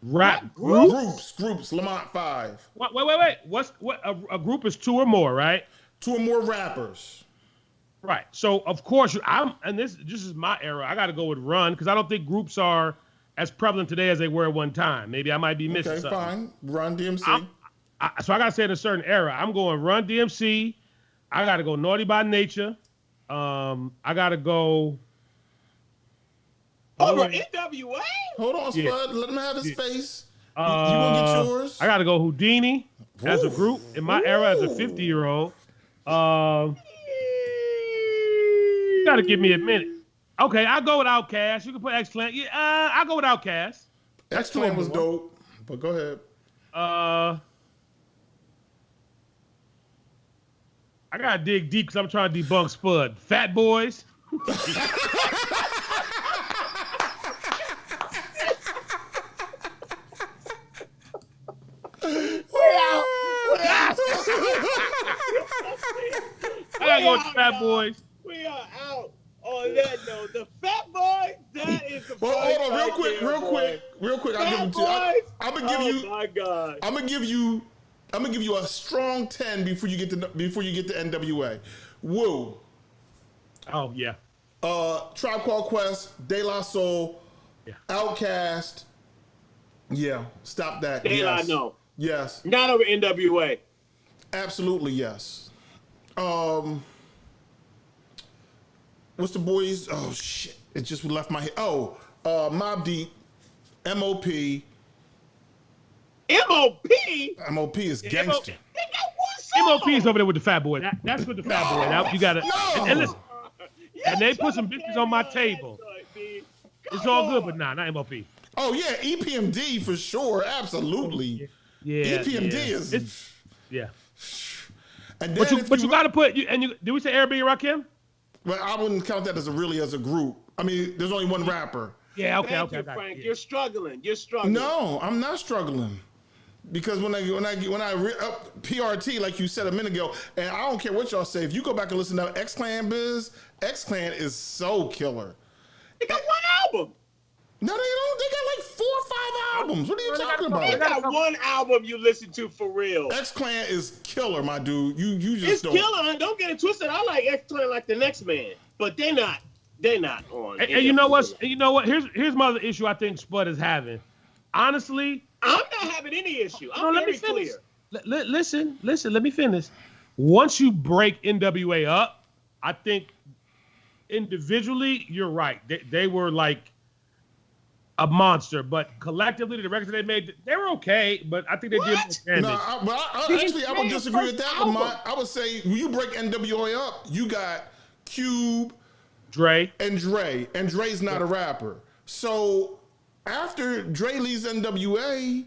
Rap Groups. Lamont, 5. Wait. What? A group is 2 or more, right? 2 or more rappers. Right. So of course this is my era. I got to go with Run, because I don't think groups are as prevalent today as they were at one time. Maybe I might be missing something. Okay, fine. Run DMC. So I got to say in a certain era. I'm going Run DMC. I got to go Naughty by Nature. I got to go. Over NWA? Hold on, Spud. Yeah. Let him have his space. You gonna get yours? I got to go Houdini as a group in my era as a 50-year-old. You got to give me a minute. Okay, I'll go with Outkast. You can put X-Clan. Yeah, I'll go with Outkast. X-Clan was dope, but go ahead. I got to dig deep because I'm trying to debunk Spud. Fat Boys. I got to go with Fat Boys. We are out on that note. The Fat Boys, that is the Well, hold on, real quick. I'll give them to you. I'm gonna give you. Oh my God. I'm gonna give you a strong 10 before you get to NWA. Woo. Oh yeah. Tribe Called Quest, De La Soul, Outkast. Yeah, stop that. De La Yes. no. Yes. Not over NWA. Absolutely yes. What's the boys? Oh shit! It just left my head. Oh, Mobb Deep, MOP. MOP is gangster. They got one song. MOP is over there with the Fat Boy. That's with the Fat Boy. Now you got to. And listen, and they put some bitches on my table. It's all good, but not MOP. Oh yeah, EPMD for sure. Absolutely. Yeah. EPMD is. Yeah. And then But you got to put did we say Arabic Rakim? Well, I wouldn't count that as a group. I mean, there's only one rapper. Yeah, okay, Thank okay. you, I got Frank. it. You're struggling. No, I'm not struggling. Because when I PRT, like you said a minute ago, and I don't care what y'all say, if you go back and listen to X-Clan Biz, X-Clan is so killer. They got one album. No, they don't. They got like 4 or 5 albums. What are you talking They about? got one album you listen to for real. X-Clan is killer, my dude. You just It's don't. killer. Don't get it twisted. I like X-Clan like the next man, but they're not on. And you know what? Here's my other issue I think Spud is having. Honestly, I'm not having any issue. I'm let me very finish. clear. Listen. Let me finish. Once you break NWA up, I think individually you're right. They were like a monster, but collectively the records they made, they were okay. But I think they did more No, damage. actually, I would disagree with that, Lamont. I would say when you break NWA up, you got Cube, Dre, and Dre's not a rapper. So after Dre leaves NWA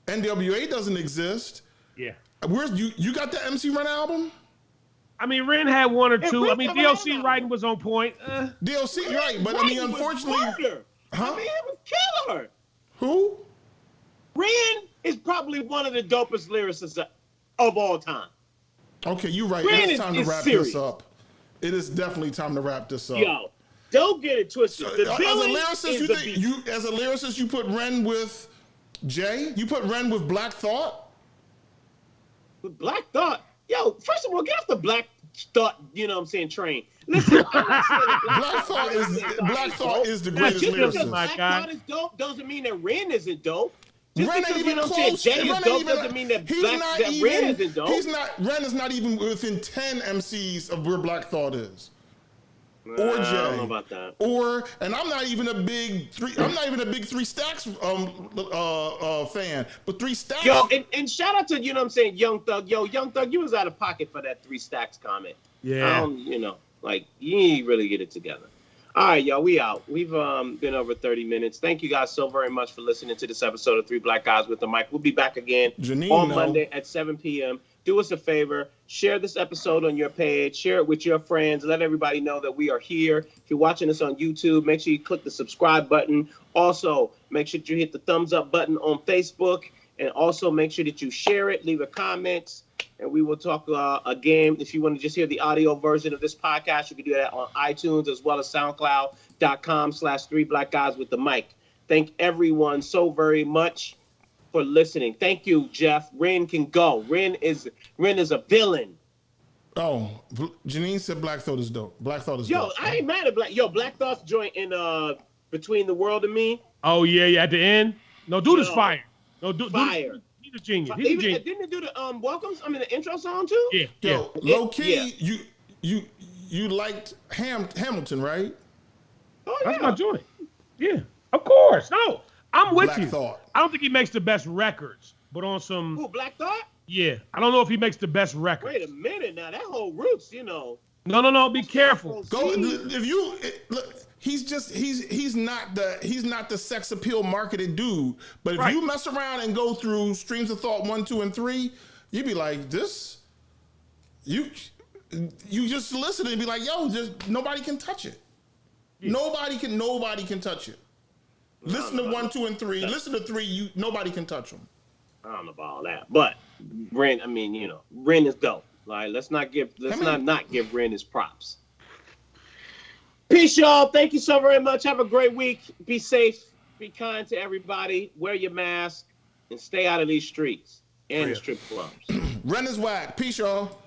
doesn't exist. Yeah. Where's you got the MC Ren album? I mean, Ren had 1 or 2. I Ren mean, never had DLC an writing was on point. DLC, right? But I mean, unfortunately, I mean, it was killer. who? Ren is probably one of the dopest lyricists of all time. Okay, you're right. Ren It's time to is wrap serious. this up. it is definitely time to wrap this up. Yo, don't get it twisted. The As a villain lyricist, is you the think beat. as a lyricist you put Ren with Jay? You put Ren with Black Thought? With Black Thought. Yo, first of all, get off the Black Thought, you know what I'm saying, train. Listen, Black Thought is the greatest just because lyricist. Black Thought is dope doesn't mean that Ren isn't dope. Just Ren because, ain't you know even what I'm saying, close. Jay is dope doesn't mean that Ren isn't dope. Ren is not even within 10 MCs of where Black Thought is. Or Jay. I don't know about that. And I'm not even a big Three Stacks fan, but Three Stacks. Yo, and shout out to, you know what I'm saying, Young Thug. Yo, Young Thug, you was out of pocket for that 3 Stacks comment. Yeah. I don't, you know, like, you ain't really get it together. All right, y'all, we out. We've been over 30 minutes. Thank you guys so very much for listening to this episode of Three Black Guys with the Mic. We'll be back again on Monday at 7 p.m. Do us a favor. Share this episode on your page. Share it with your friends. Let everybody know that we are here. If you're watching us on YouTube, make sure you click the subscribe button. Also, make sure that you hit the thumbs up button on Facebook. And also make sure that you share it, leave a comment, and we will talk again. If you want to just hear the audio version of this podcast, you can do that on iTunes as well as SoundCloud.com/3BlackGuys with the Mic. Thank everyone so very much for listening. Thank you, Jeff. Ren can go. Ren is a villain. Oh, Janine said Black Thought is dope. Black Thought is dope. Yo, I ain't mad at Black Thought's joint in Between the World and Me. Oh yeah, at the end. No, dude is fire. No, fire. He's a genius. Didn't they do the welcomes? I mean, the intro song too. Yeah. Yo, low key, you liked Hamilton, right? Oh, yeah. That's my joint. Yeah, of course. No, I'm with Black you. Thought. I don't think he makes the best records, but on some. Who, Black Thought? Yeah, I don't know if he makes the best records. Wait a minute now. That whole Roots, you know. No. Be careful. Go if you look. He's not the sex appeal marketed dude. But if you mess around and go through Streams of Thought 1, 2, and 3, you'd be like, this. You just listen and be like, yo, just nobody can touch it. Yeah. Nobody can touch it. Listen to 1, 2, and 3. Listen to 3. Nobody can touch them. I don't know about all that, but Ren. I mean, you know, Ren is dope. Like, let's not give Ren his props. Peace, y'all. Thank you so very much. Have a great week. Be safe. Be kind to everybody. Wear your mask and stay out of these streets and the strip clubs. Ren is whack. Peace, y'all.